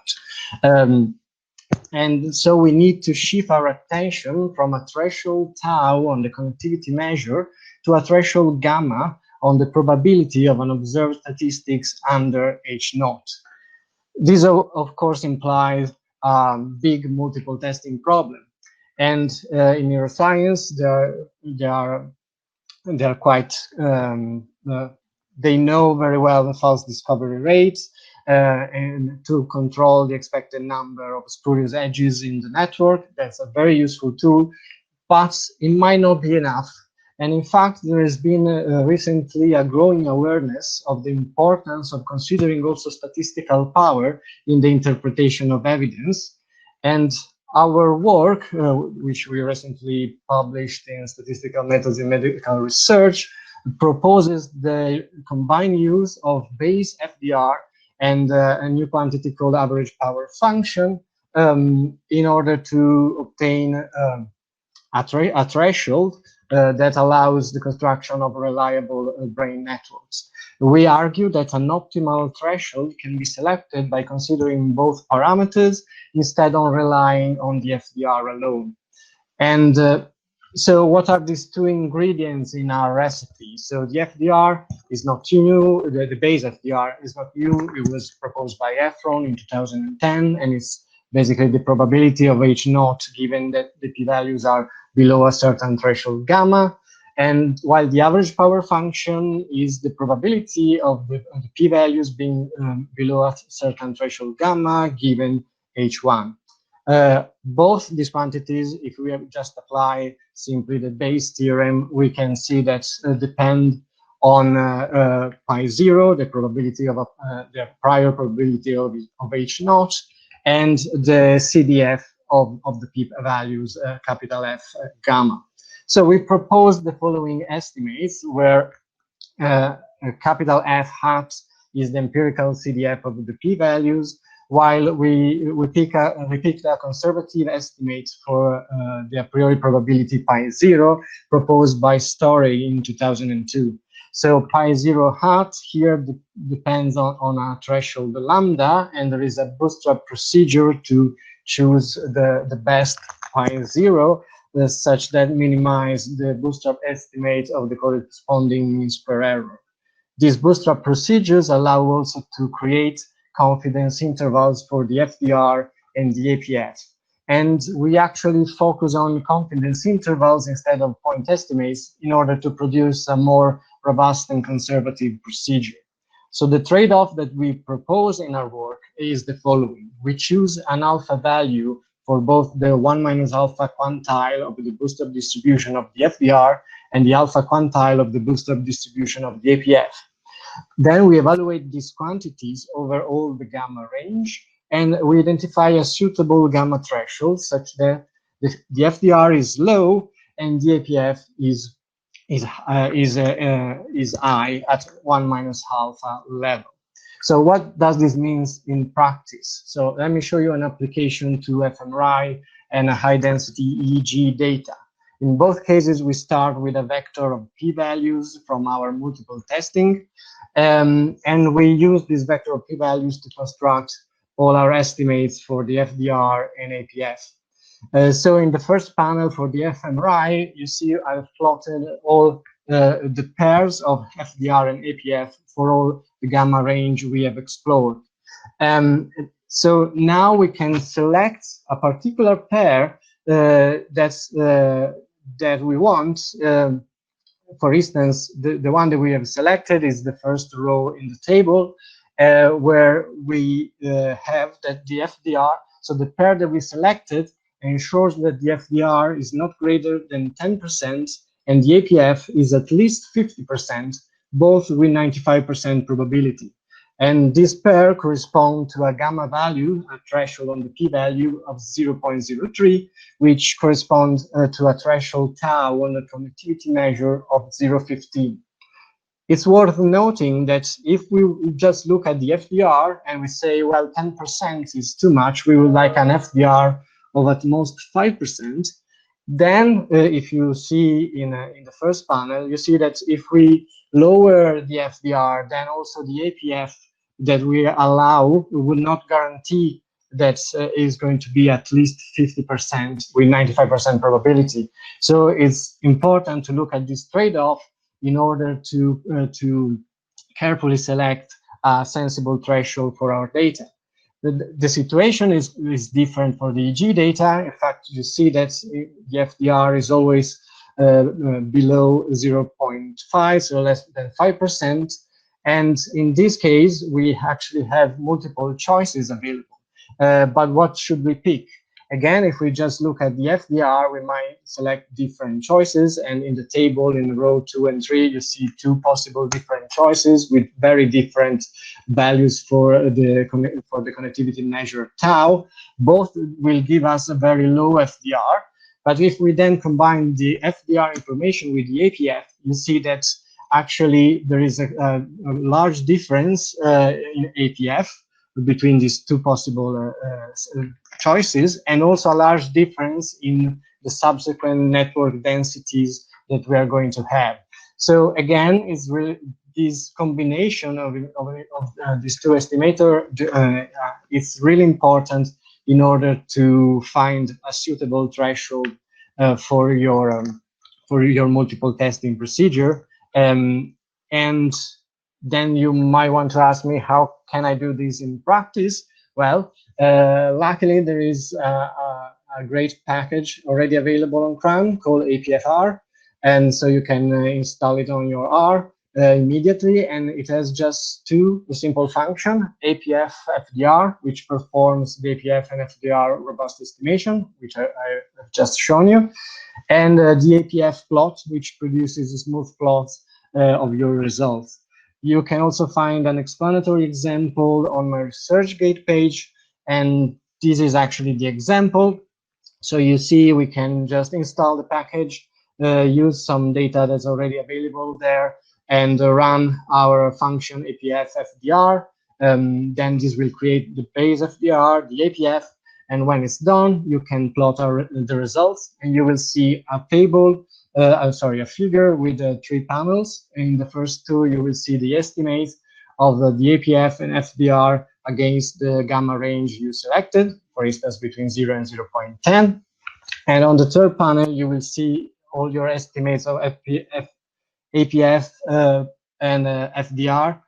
And so we need to shift our attention from a threshold tau on the connectivity measure to a threshold gamma on the probability of an observed statistics under H0. This, of course, implies a big multiple testing problem. And in neuroscience, they are quite, they know very well the false discovery rates, and to control the expected number of spurious edges in the network. That's a very useful tool, but it might not be enough. And in fact, there has been recently a growing awareness of the importance of considering also statistical power in the interpretation of evidence. And our work, which we recently published in Statistical Methods in Medical Research, proposes the combined use of base FDR and a new quantity called average power function in order to obtain a threshold that allows the construction of reliable brain networks. We argue that an optimal threshold can be selected by considering both parameters instead of relying on the FDR alone. And so what are these two ingredients in our recipe? So the FDR is not new, the base FDR is not new. It was proposed by Waldron in 2010, and it's basically the probability of H0 given that the p-values are below a certain threshold gamma. And while the average power function is the probability of the p-values being below a certain threshold gamma given H1. Both these quantities, if we just apply simply the Bayes theorem, we can see that depend on pi 0, the probability of the prior probability of H0, and the CDF of the p-values, capital F gamma. So we propose the following estimates where capital F hat is the empirical CDF of the p-values, while we picked a conservative estimate for the a priori probability pi 0 proposed by Story in 2002. So pi 0 hat here depends on a threshold lambda, and there is a bootstrap procedure to choose the best pi 0 such that minimize the bootstrap estimate of the corresponding mean square error. These bootstrap procedures allow also to create confidence intervals for the FDR and the APF. And we actually focus on confidence intervals instead of point estimates in order to produce a more robust and conservative procedure. So the trade-off that we propose in our work is the following. We choose an alpha value for both the 1 minus alpha quantile of the bootstrap distribution of the FDR and the alpha quantile of the bootstrap distribution of the APF. Then we evaluate these quantities over all the gamma range, and we identify a suitable gamma threshold such that the FDR is low and the APF is high at 1 minus alpha level. So what does this mean in practice? So let me show you an application to fMRI and a high density EEG data. In both cases, we start with a vector of p-values from our multiple testing, and we use this vector of p-values to construct all our estimates for the FDR and APF. So in the first panel for the fMRI, you see I've plotted all the pairs of FDR and APF for all the gamma range we have explored. So now we can select a particular pair that we want. For instance, the one that we have selected is the first row in the table, where we have that the FDR, so the pair that we selected ensures that the FDR is not greater than 10% and the APF is at least 50%, both with 95% probability. And this pair correspond to a gamma value, a threshold on the p-value of 0.03, which corresponds to a threshold tau on the connectivity measure of 0.15. It's worth noting that if we just look at the FDR and we say, well, 10% is too much, we would like an FDR of at most 5%. Then if you see in the first panel, you see that if we lower the FDR, then also the APF that we allow will not guarantee that is going to be at least 50% with 95% probability. So it's important to look at this trade-off in order to carefully select a sensible threshold for our data. The situation is different for the EG data. In fact, you see that the FDR is always below 0.5, so less than 5%. And in this case, we actually have multiple choices available. But what should we pick? Again, if we just look at the FDR, we might select different choices. And in the table in row 2 and 3, you see two possible different choices with very different values for the connectivity measure tau. Both will give us a very low FDR. But if we then combine the FDR information with the APF, you see that actually there is a large difference in APF between these two possible choices, and also a large difference in the subsequent network densities that we are going to have. So again, it's really this combination of these two estimators is really important in order to find a suitable threshold for your multiple testing procedure. And then you might want to ask me, how can I do this in practice? Well, luckily there is a great package already available on CRAN called APFr, and so you can install it on your R immediately, and it has just two simple functions: APF FDR, which performs the APF and FDR robust estimation, which I have just shown you, and the APF plot, which produces a smooth plot of your results. You can also find an explanatory example on my ResearchGate page, and this is actually the example. So you see, we can just install the package, use some data that's already available there, and run our function APF FDR. Then this will create the base FDR, the APF, and when it's done, you can plot the results, and you will see a table, a figure with 3 panels. In the first two, you will see the estimates of the APF and FDR against the gamma range you selected, for instance, between 0 and 0.10. And on the third panel, you will see all your estimates of APF and FDR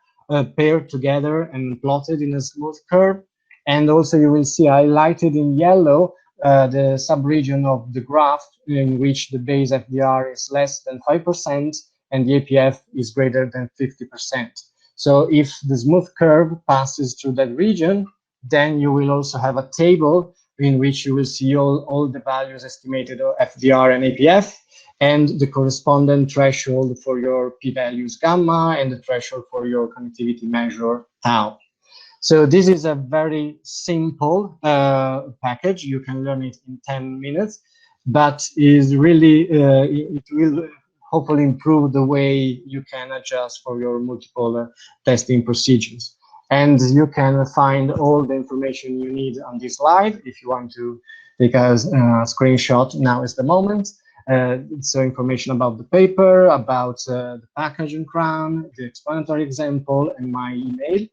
paired together and plotted in a smooth curve. And also you will see highlighted in yellow the subregion of the graph in which the base FDR is less than 5% and the APF is greater than 50%. So if the smooth curve passes through that region, then you will also have a table in which you will see all the values estimated of FDR and APF, and the corresponding threshold for your p-values gamma and the threshold for your connectivity measure tau. So this is a very simple package. You can learn it in 10 minutes, but is really, it will hopefully improve the way you can adjust for your multiple testing procedures. And you can find all the information you need on this slide. If you want to take a screenshot, now is the moment. So information about the paper, about the package in CRAN, the explanatory example, and my email.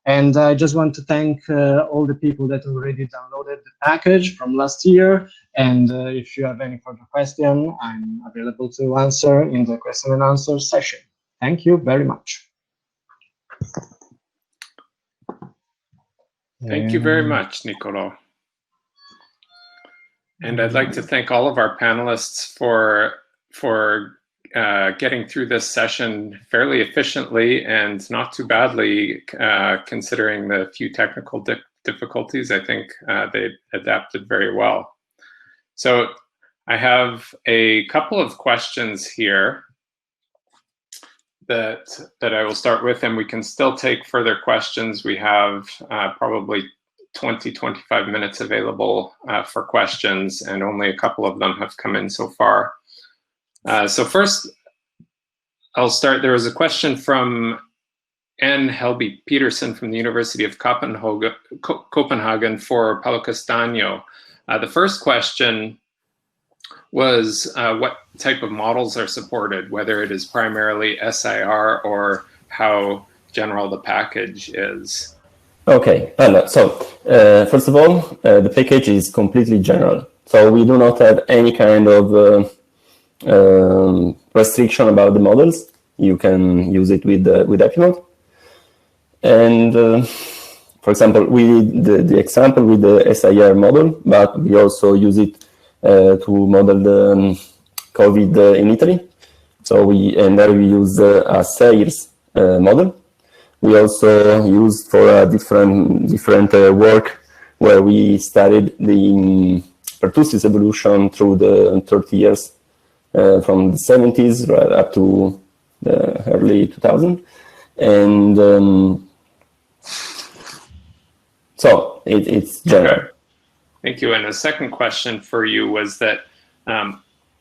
And I just want to thank all the people that already downloaded the package from last year. And if you have any further question, I'm available to answer in the question and answer session. Thank you very much. Thank you very much, Nicolò. And I'd like to thank all of our panelists for getting through this session fairly efficiently and not too badly, considering the few technical difficulties. I think they adapted very well. So I have a couple of questions here that I will start with, and we can still take further questions. We have probably 20-25 minutes available for questions, and only a couple of them have come in so far. So first, I'll start. There was a question from Anne Helby Peterson from the University of Copenhagen for Paolo Castagno. The first question was what type of models are supported, whether it is primarily SIR or how general the package is. Okay, so first of all, the package is completely general. So we do not have any kind of restriction about the models. You can use it with EPIMOD. And for example, we did the example with the SIR model, but we also use it to model the COVID in Italy. So there we use a SAIRS model. We also used for a different work where we studied the pertussis evolution through the 30 years from the 70s right up to the early 2000s. And so it's general. Okay. Thank you. And the second question for you was that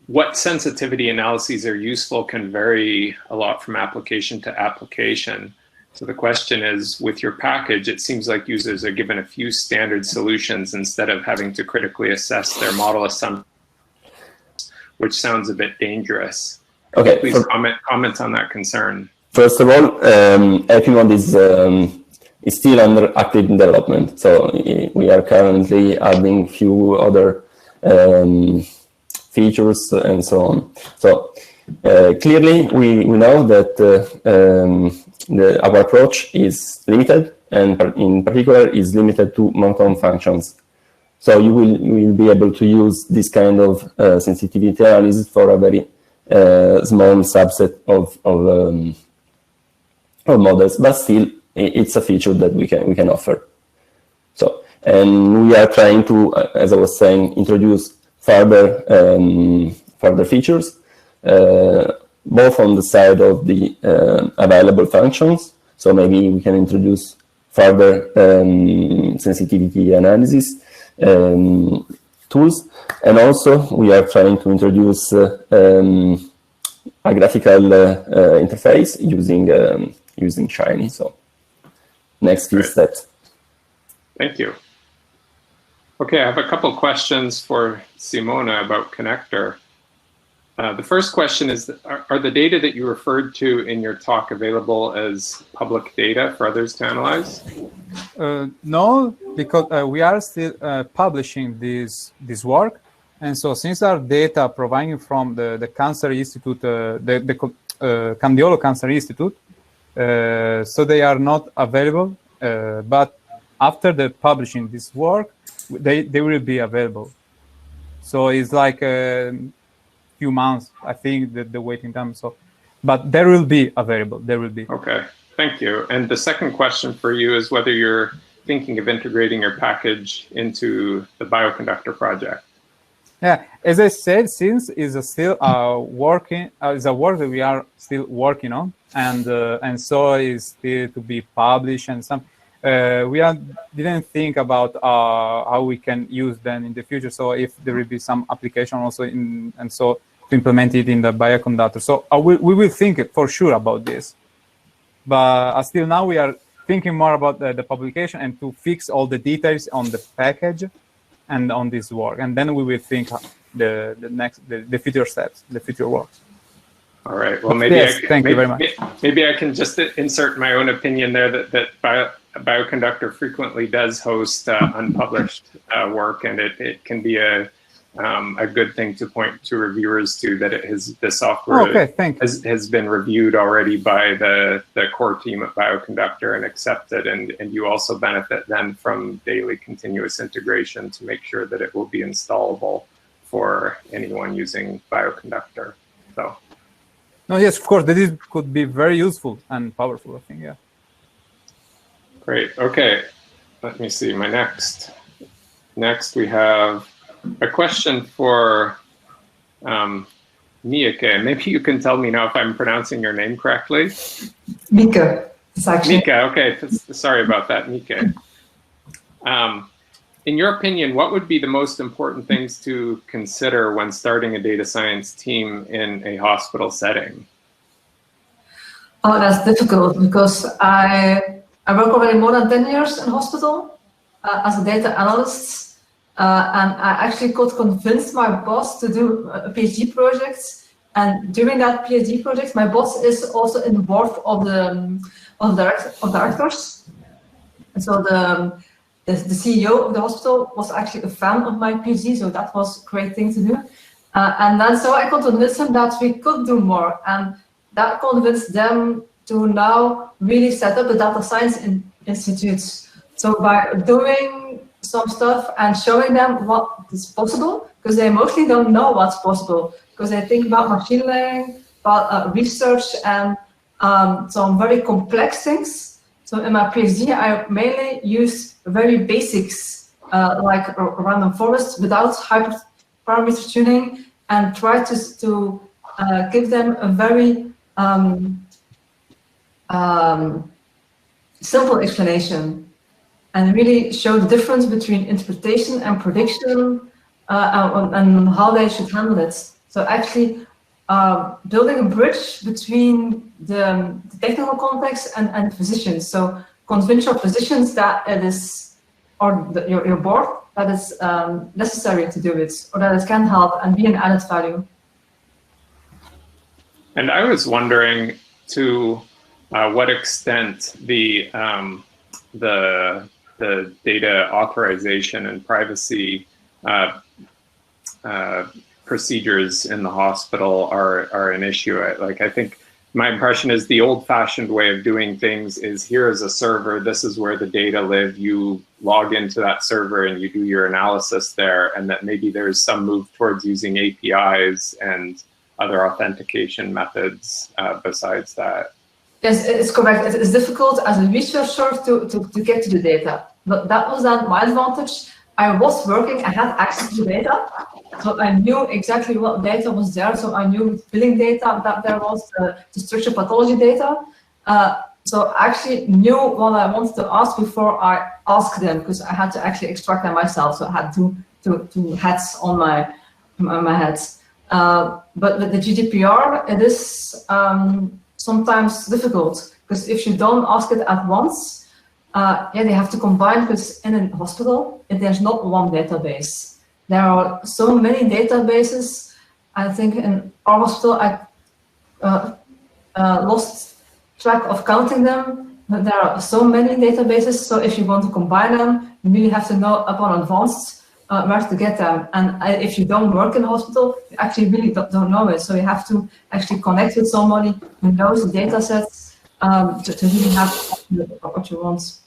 what sensitivity analyses are useful can vary a lot from application to application. So the question is, with your package, it seems like users are given a few standard solutions instead of having to critically assess their model assumptions, which sounds a bit dangerous. Okay. Please comment on that concern. First of all, EPIMOD is still under active development. So we are currently adding few other features and so on. So clearly, we know that our approach is limited, and in particular is limited to monotone functions. So you will be able to use this kind of sensitivity analysis for a very small subset of models, but still it's a feature that we can offer. So, and we are trying to, as I was saying, introduce further features, both on the side of the available functions. So maybe we can introduce further sensitivity analysis tools, and also we are trying to introduce a graphical interface using Shiny. So next few steps. Thank you. Okay, I have a couple questions for Simone about Connector. The first question is, are the data that you referred to in your talk available as public data for others to analyze? No, because we are still publishing this work. And so since our data providing from the Cancer Institute, the Candiolo Cancer Institute, so they are not available. But after the publishing this work, they will be available. So it's like few months, I think, the waiting time. So, but there will be available. There will be. Okay, thank you. And the second question for you is whether you're thinking of integrating your package into the bioconductor project. Yeah, as I said, since is still working, is a work that we are still working on, and so is still to be published, and some we didn't think about how we can use them in the future. So if there will be some application also and so to implement it in the bioconductor. So we will think for sure about this. But still now we are thinking more about the publication and to fix all the details on the package and on this work. And then we will think the future steps, the future works. All right. Well, maybe yes, thank you very much. Maybe I can just insert my own opinion there that bioconductor frequently does host unpublished work, and it can be a good thing to point to reviewers to, that the software has been reviewed already by the core team at Bioconductor and accepted, and you also benefit then from daily continuous integration to make sure that it will be installable for anyone using Bioconductor. So. No, yes, of course, this could be very useful and powerful, I think, yeah. Great, okay. Let me see, my next we have a question for Mieke, maybe you can tell me now if I'm pronouncing your name correctly. Mieke. It's actually Mieke, okay, sorry about that, Mieke. In your opinion, what would be the most important things to consider when starting a data science team in a hospital setting? Oh, that's difficult because I work already more than 10 years in hospital as a data analyst, and I actually could convince my boss to do a PhD project. And during that PhD project, my boss is also in the board of the directors. And so the CEO of the hospital was actually a fan of my PhD, so that was a great thing to do. And then so I could convince him that we could do more, and that convinced them to now really set up a data science institute. So by doing some stuff and showing them what is possible, because they mostly don't know what's possible, because they think about machine learning, about research, and some very complex things. So in my PhD, I mainly use very basics, like a random forest without hyperparameter tuning, and try to give them a very simple explanation, and really show the difference between interpretation and prediction, and how they should handle it. So actually, building a bridge between the technical context and physicians. So convince your physicians that it is, or your board, that it's necessary to do it, or that it can help and be an added value. And I was wondering to what extent the data authorization and privacy procedures in the hospital are an issue. I think my impression is the old-fashioned way of doing things is, here is a server, this is where the data live, you log into that server and you do your analysis there, and that maybe there's some move towards using APIs and other authentication methods besides that. Yes, it's correct. It's difficult as a researcher to get to the data, but that was then my advantage. I was working, I had access to the data, so I knew exactly what data was there. So I knew billing data that there was, the structural pathology data. So I actually knew what I wanted to ask before I asked them, because I had to actually extract them myself. So I had two hats on my head. But with the GDPR, it is sometimes difficult, because if you don't ask it at once, they have to combine, because in a hospital, there's not one database. There are so many databases. I think in our hospital, I lost track of counting them, but there are so many databases. So if you want to combine them, you really have to know upon advanced where to get them. And if you don't work in the hospital, you actually really don't know it. So you have to actually connect with somebody who knows the data sets to really have what you want.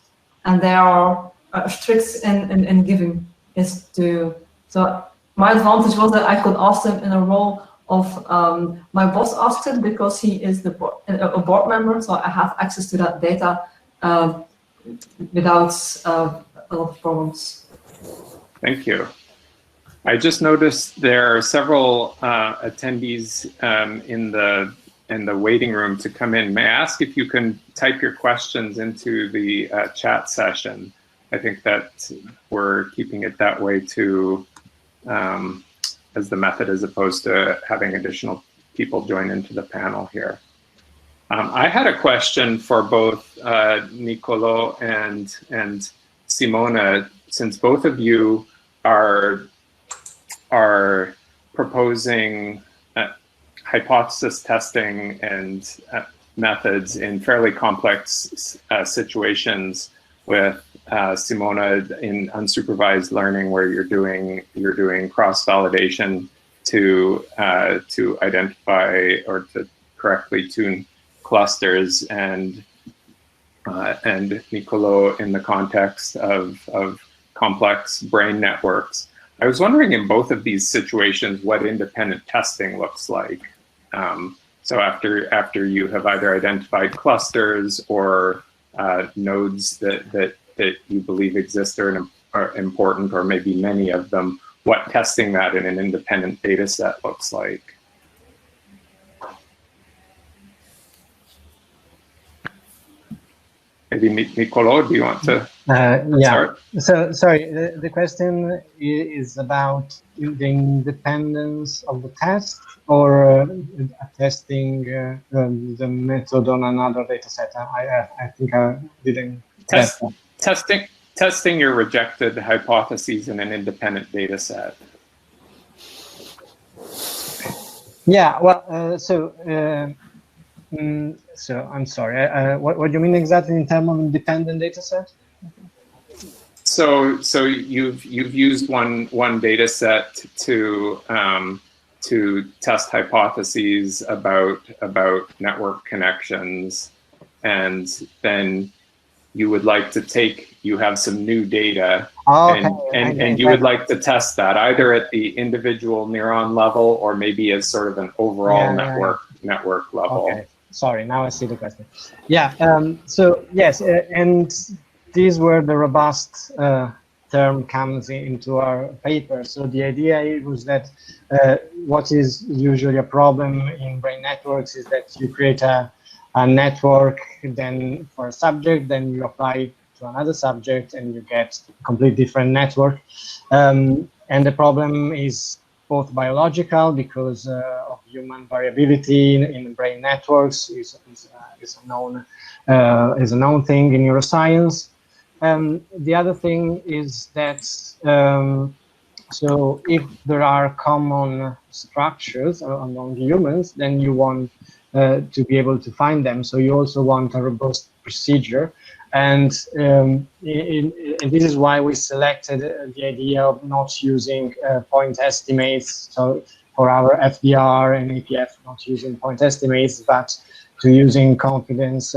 And they are strict in giving this to. So my advantage was that I could ask them in a role of my boss asked it, because he is a board member, so I have access to that data without a lot of problems. Thank you. I just noticed there are several attendees in the waiting room to come in. May I ask if you can type your questions into the chat session? I think that we're keeping it that way too, as the method, as opposed to having additional people join into the panel here. I had a question for both Nicolò and Simone, since both of you are proposing hypothesis testing and methods in fairly complex situations, with Simone in unsupervised learning, where you're doing cross-validation to identify or to correctly tune clusters, and Nicolò in the context of complex brain networks. I was wondering, in both of these situations, what independent testing looks like. So after you have either identified clusters or nodes that you believe exist or are important, or maybe many of them, what testing that in an independent data set looks like. Maybe Nicolò, do you want to start? So sorry, the question is about the independence of the test, or testing the method on another data set. I think I didn't testing your rejected hypotheses in an independent data set. Yeah, well, so I'm sorry. What do you mean exactly in terms of independent data set? So you've used one data set to test hypotheses about network connections, and then you would like to you have some new data, and you would like to test that either at the individual neuron level or maybe as sort of an overall network level. Okay. Sorry, now I see the question. Yeah, so yes, and these were the robust term comes into our paper. So the idea was that what is usually a problem in brain networks is that you create a network then for a subject, then you apply it to another subject and you get a completely different network. And the problem is both biological, because of human variability in brain networks is a known thing in neuroscience. The other thing is that so if there are common structures among humans, then you want to be able to find them. So you also want a robust procedure. And this is why we selected the idea of not using point estimates. So for our FDR and APF, not using point estimates, but to using confidence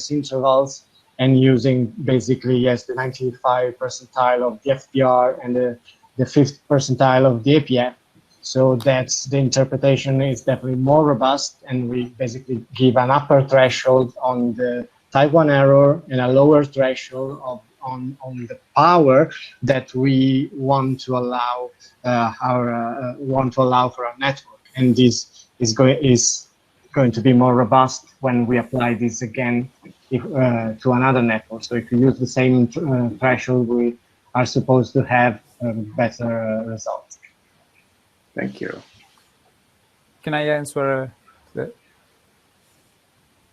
intervals, and using basically, yes, the 95th percentile of the FDR and the 5th percentile of the APF. So that's the interpretation is definitely more robust, and we basically give an upper threshold on the type 1 error and a lower threshold on the power that we want to allow for our network, and this is going to be more robust when we apply this again to another network. So if you use the same threshold, we are supposed to have better results. Thank you. Can I answer?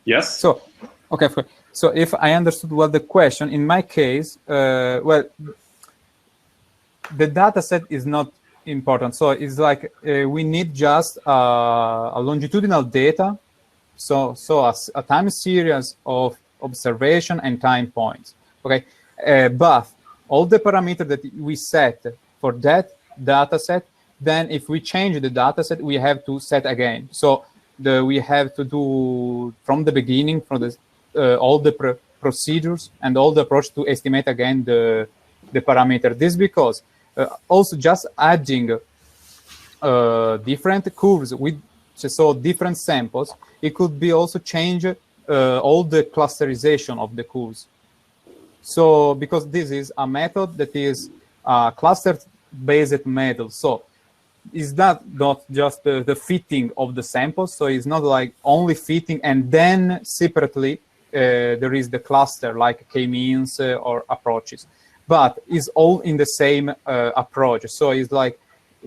Yes. So, okay. So if I understood well the question, in my case, well, the data set is not important. So it's like we need just a longitudinal data. So a time series of observation and time points. Okay, but all the parameters that we set for that data set, then if we change the data set, we have to set again. So we have to do from the beginning, from the all the procedures and all the approach to estimate again the parameter. This because also just adding different curves with different samples, it could be also change all the clusterization of the curves. So because this is a method that is a cluster-based method, so it's not just the fitting of the samples. So it's not like only fitting and then separately there is the cluster like k-means or approaches, but it's all in the same approach. So it's like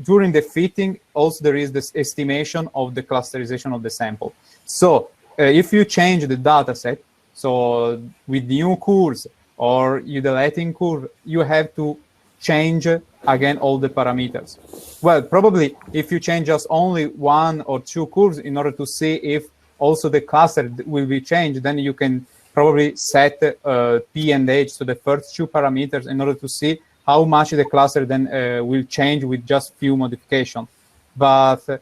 during the fitting also there is this estimation of the clusterization of the sample. So if you change the data set, so with new curves or you deleting curve, you have to change again all the parameters. Well, probably if you change just only one or two curves in order to see if also the cluster will be changed, then you can probably set P and H, so the first two parameters, in order to see how much the cluster then will change with just few modifications. But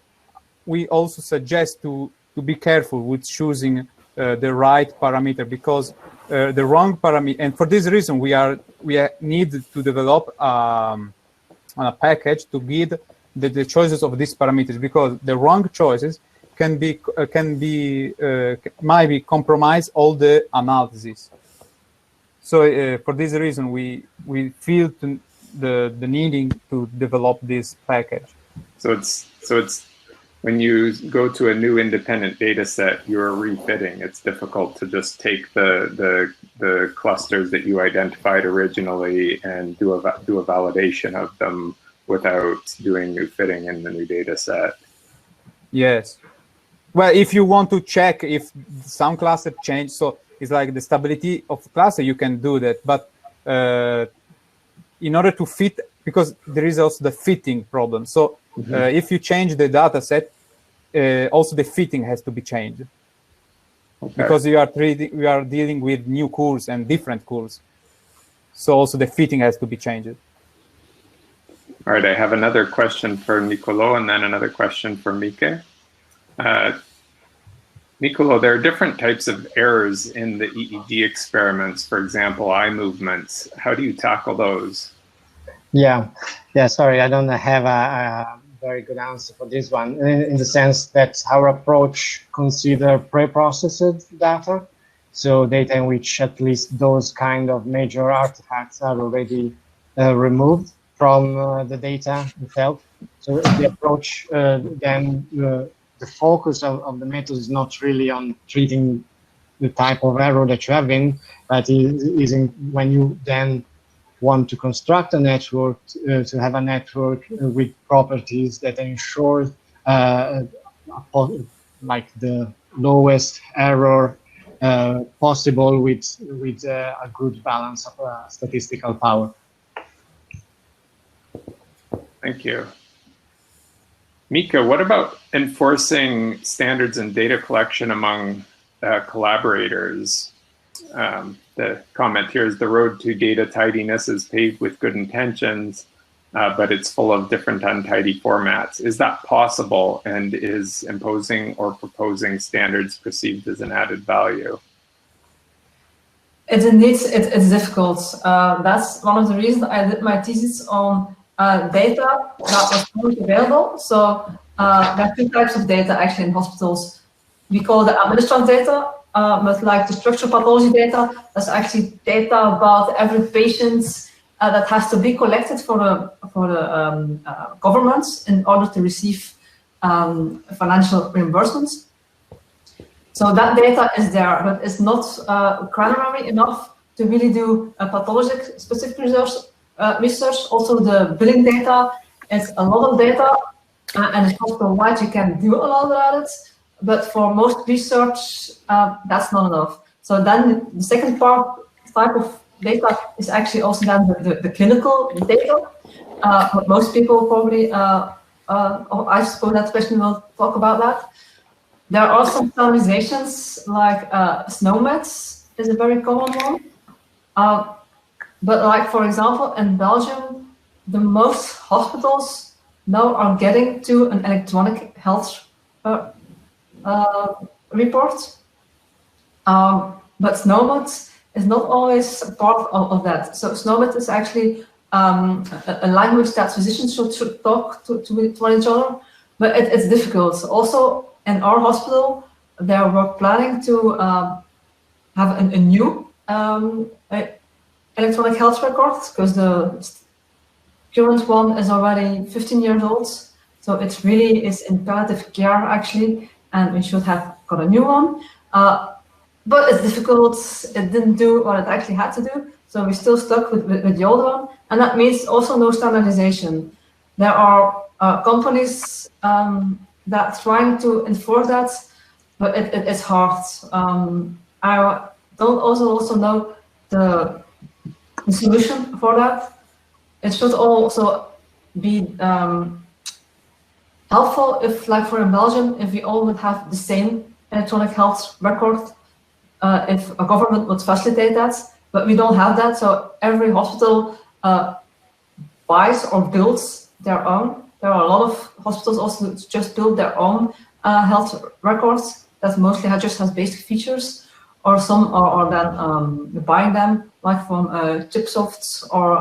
we also suggest to be careful with choosing the right parameter, because the wrong parameter, and for this reason we need to develop a package to give the choices of these parameters, because the wrong choices might be compromise all the analysis. So for this reason we feel the needing to develop this package. So it's when you go to a new independent data set, you're refitting. It's difficult to just take the clusters that you identified originally and do a validation of them without doing new fitting in the new data set. Yes. Well, if you want to check if some cluster change, so it's like the stability of the cluster, you can do that. But in order to fit, because there is also the fitting problem. So if you change the data set, also the fitting has to be changed. Okay. Because we are dealing with new cores and different cores. So also the fitting has to be changed. All right, I have another question for Nicolò and then another question for Mieke. Nicolò, there are different types of errors in the EEG experiments, for example, eye movements. How do you tackle those? Yeah, sorry, I don't have a very good answer for this one, in the sense that our approach consider pre-processed data, so data in which at least those kind of major artifacts are already removed from the data itself. So the approach then, the focus of the method is not really on treating the type of error that you have in, but is in when you then want to construct a network, to have a network with properties that ensure like the lowest error possible with a good balance of statistical power. Thank you. Mieke, what about enforcing standards in data collection among collaborators? The comment here is the road to data tidiness is paved with good intentions, but it's full of different untidy formats. Is that possible, and is imposing or proposing standards perceived as an added value? It's indeed, it's difficult. That's one of the reasons I did my thesis on data that was not available. So there are two types of data actually in hospitals. We call the administrative data, but like the structural pathology data, that's actually data about every patient that has to be collected for the governments in order to receive financial reimbursements. So that data is there, but it's not granular enough to really do a pathologic specific research. Also, the billing data is a lot of data, and it's hospital-wide. You can do a lot about it, but for most research, that's not enough. So then the second type of data is actually also then the clinical data. But most people probably, I suppose that question will talk about that. There are some standardizations like SNOMED is a very common one. But like, for example, in Belgium, the most hospitals now are getting to an electronic health report. But SNOMED is not always part of that. So SNOMED is actually a language that physicians should talk to each other, but it's difficult. Also, in our hospital, they were planning to have a new electronic health record, because the current one is already 15 years old. So it really is in palliative care, actually, and we should have got a new one. But it's difficult. It didn't do what it actually had to do. So we're still stuck with the old one. And that means also no standardization. There are companies that are trying to enforce that, but it's hard. I don't also know the solution for that. It should also be helpful if, like for in Belgium, if we all would have the same electronic health record, if a government would facilitate that, but we don't have that. So every hospital buys or builds their own. There are a lot of hospitals also that just build their own health records that mostly just has basic features, or some are then buying them, like from Chipsoft or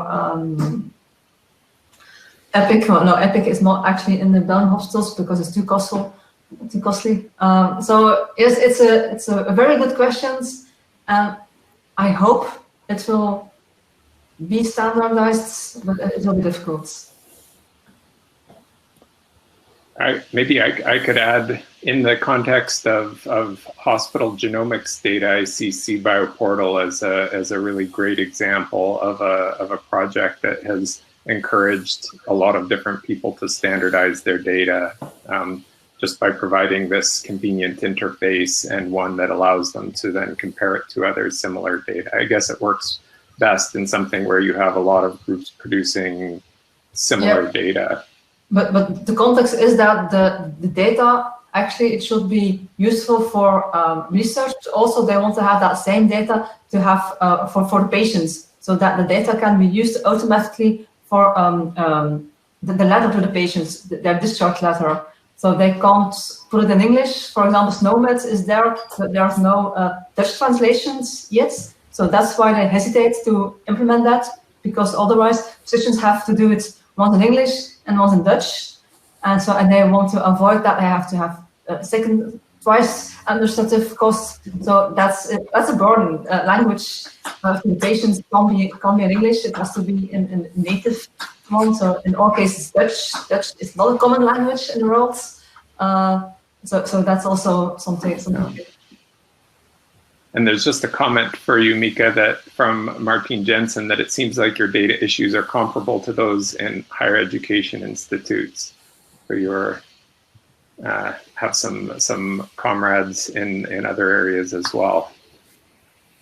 Epic. Well, no, Epic is not actually in the Belgian hospitals because it's too costly. So yes, it's a very good question, and I hope it will be standardized, but it will be difficult. Maybe I could add, in the context of hospital genomics data, I see CBioPortal as a really great example of a project that has encouraged a lot of different people to standardize their data just by providing this convenient interface and one that allows them to then compare it to other similar data. I guess it works best in something where you have a lot of groups producing similar data. But the context is that the data, actually, it should be useful for research. Also, they want to have that same data to have for the patients, so that the data can be used automatically for the letter to the patients, their discharge letter. So they can't put it in English. For example, SNOMED is there, but there's no Dutch translations yet. So that's why they hesitate to implement that, because otherwise physicians have to do it once in English and once in Dutch, and they want to avoid that. They have to have twice administrative costs. So that's a burden. Language for the patients can't be in English. It has to be in native one. So in all cases, Dutch. Dutch is not a common language in the world. So that's also something. And there's just a comment for you, Mieke, that from Martin Jensen, that it seems like your data issues are comparable to those in higher education institutes. So you have some comrades in other areas as well.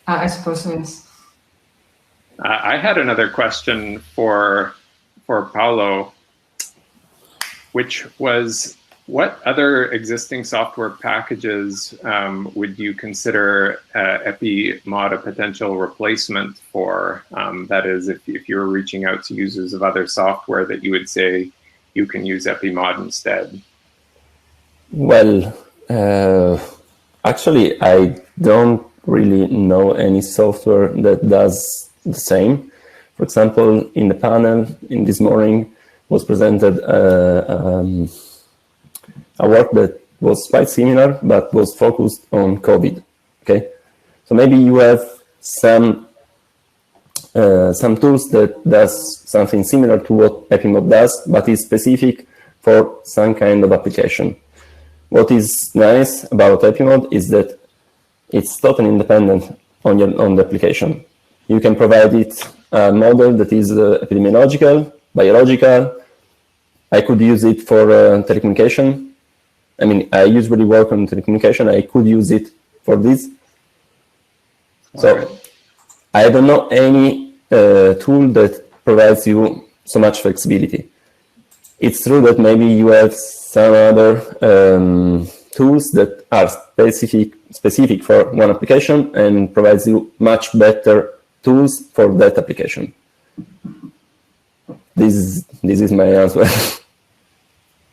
I suppose so, yes. I had another question for Paolo, which was, what other existing software packages would you consider EPIMOD a potential replacement for? That is, if you're reaching out to users of other software, that you would say you can use EPIMOD instead? Well, actually, I don't really know any software that does the same. For example, in the panel in this morning was presented a work that was quite similar, but was focused on COVID. Okay, so maybe you have some tools that does something similar to what EPIMOD does, but is specific for some kind of application. What is nice about EPIMOD is that it's totally independent on the application. You can provide it a model that is epidemiological, biological. I could use it for telecommunication. I mean, I usually work on telecommunication. I could use it for this. So I don't know any tool that provides you so much flexibility. It's true that maybe you have some other tools that are specific for one application and provides you much better tools for that application. This is my answer.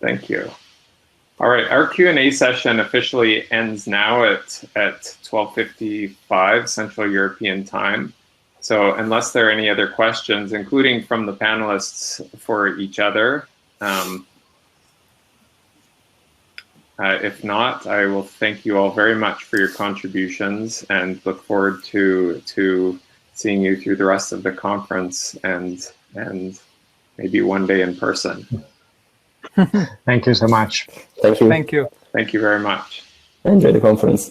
Thank you. All right, our Q&A session officially ends now at 12:55 Central European Time. So unless there are any other questions, including from the panelists for each other, if not, I will thank you all very much for your contributions and look forward to seeing you through the rest of the conference and maybe one day in person. Thank you so much. Thank you. Thank you. Thank you very much. Enjoy the conference.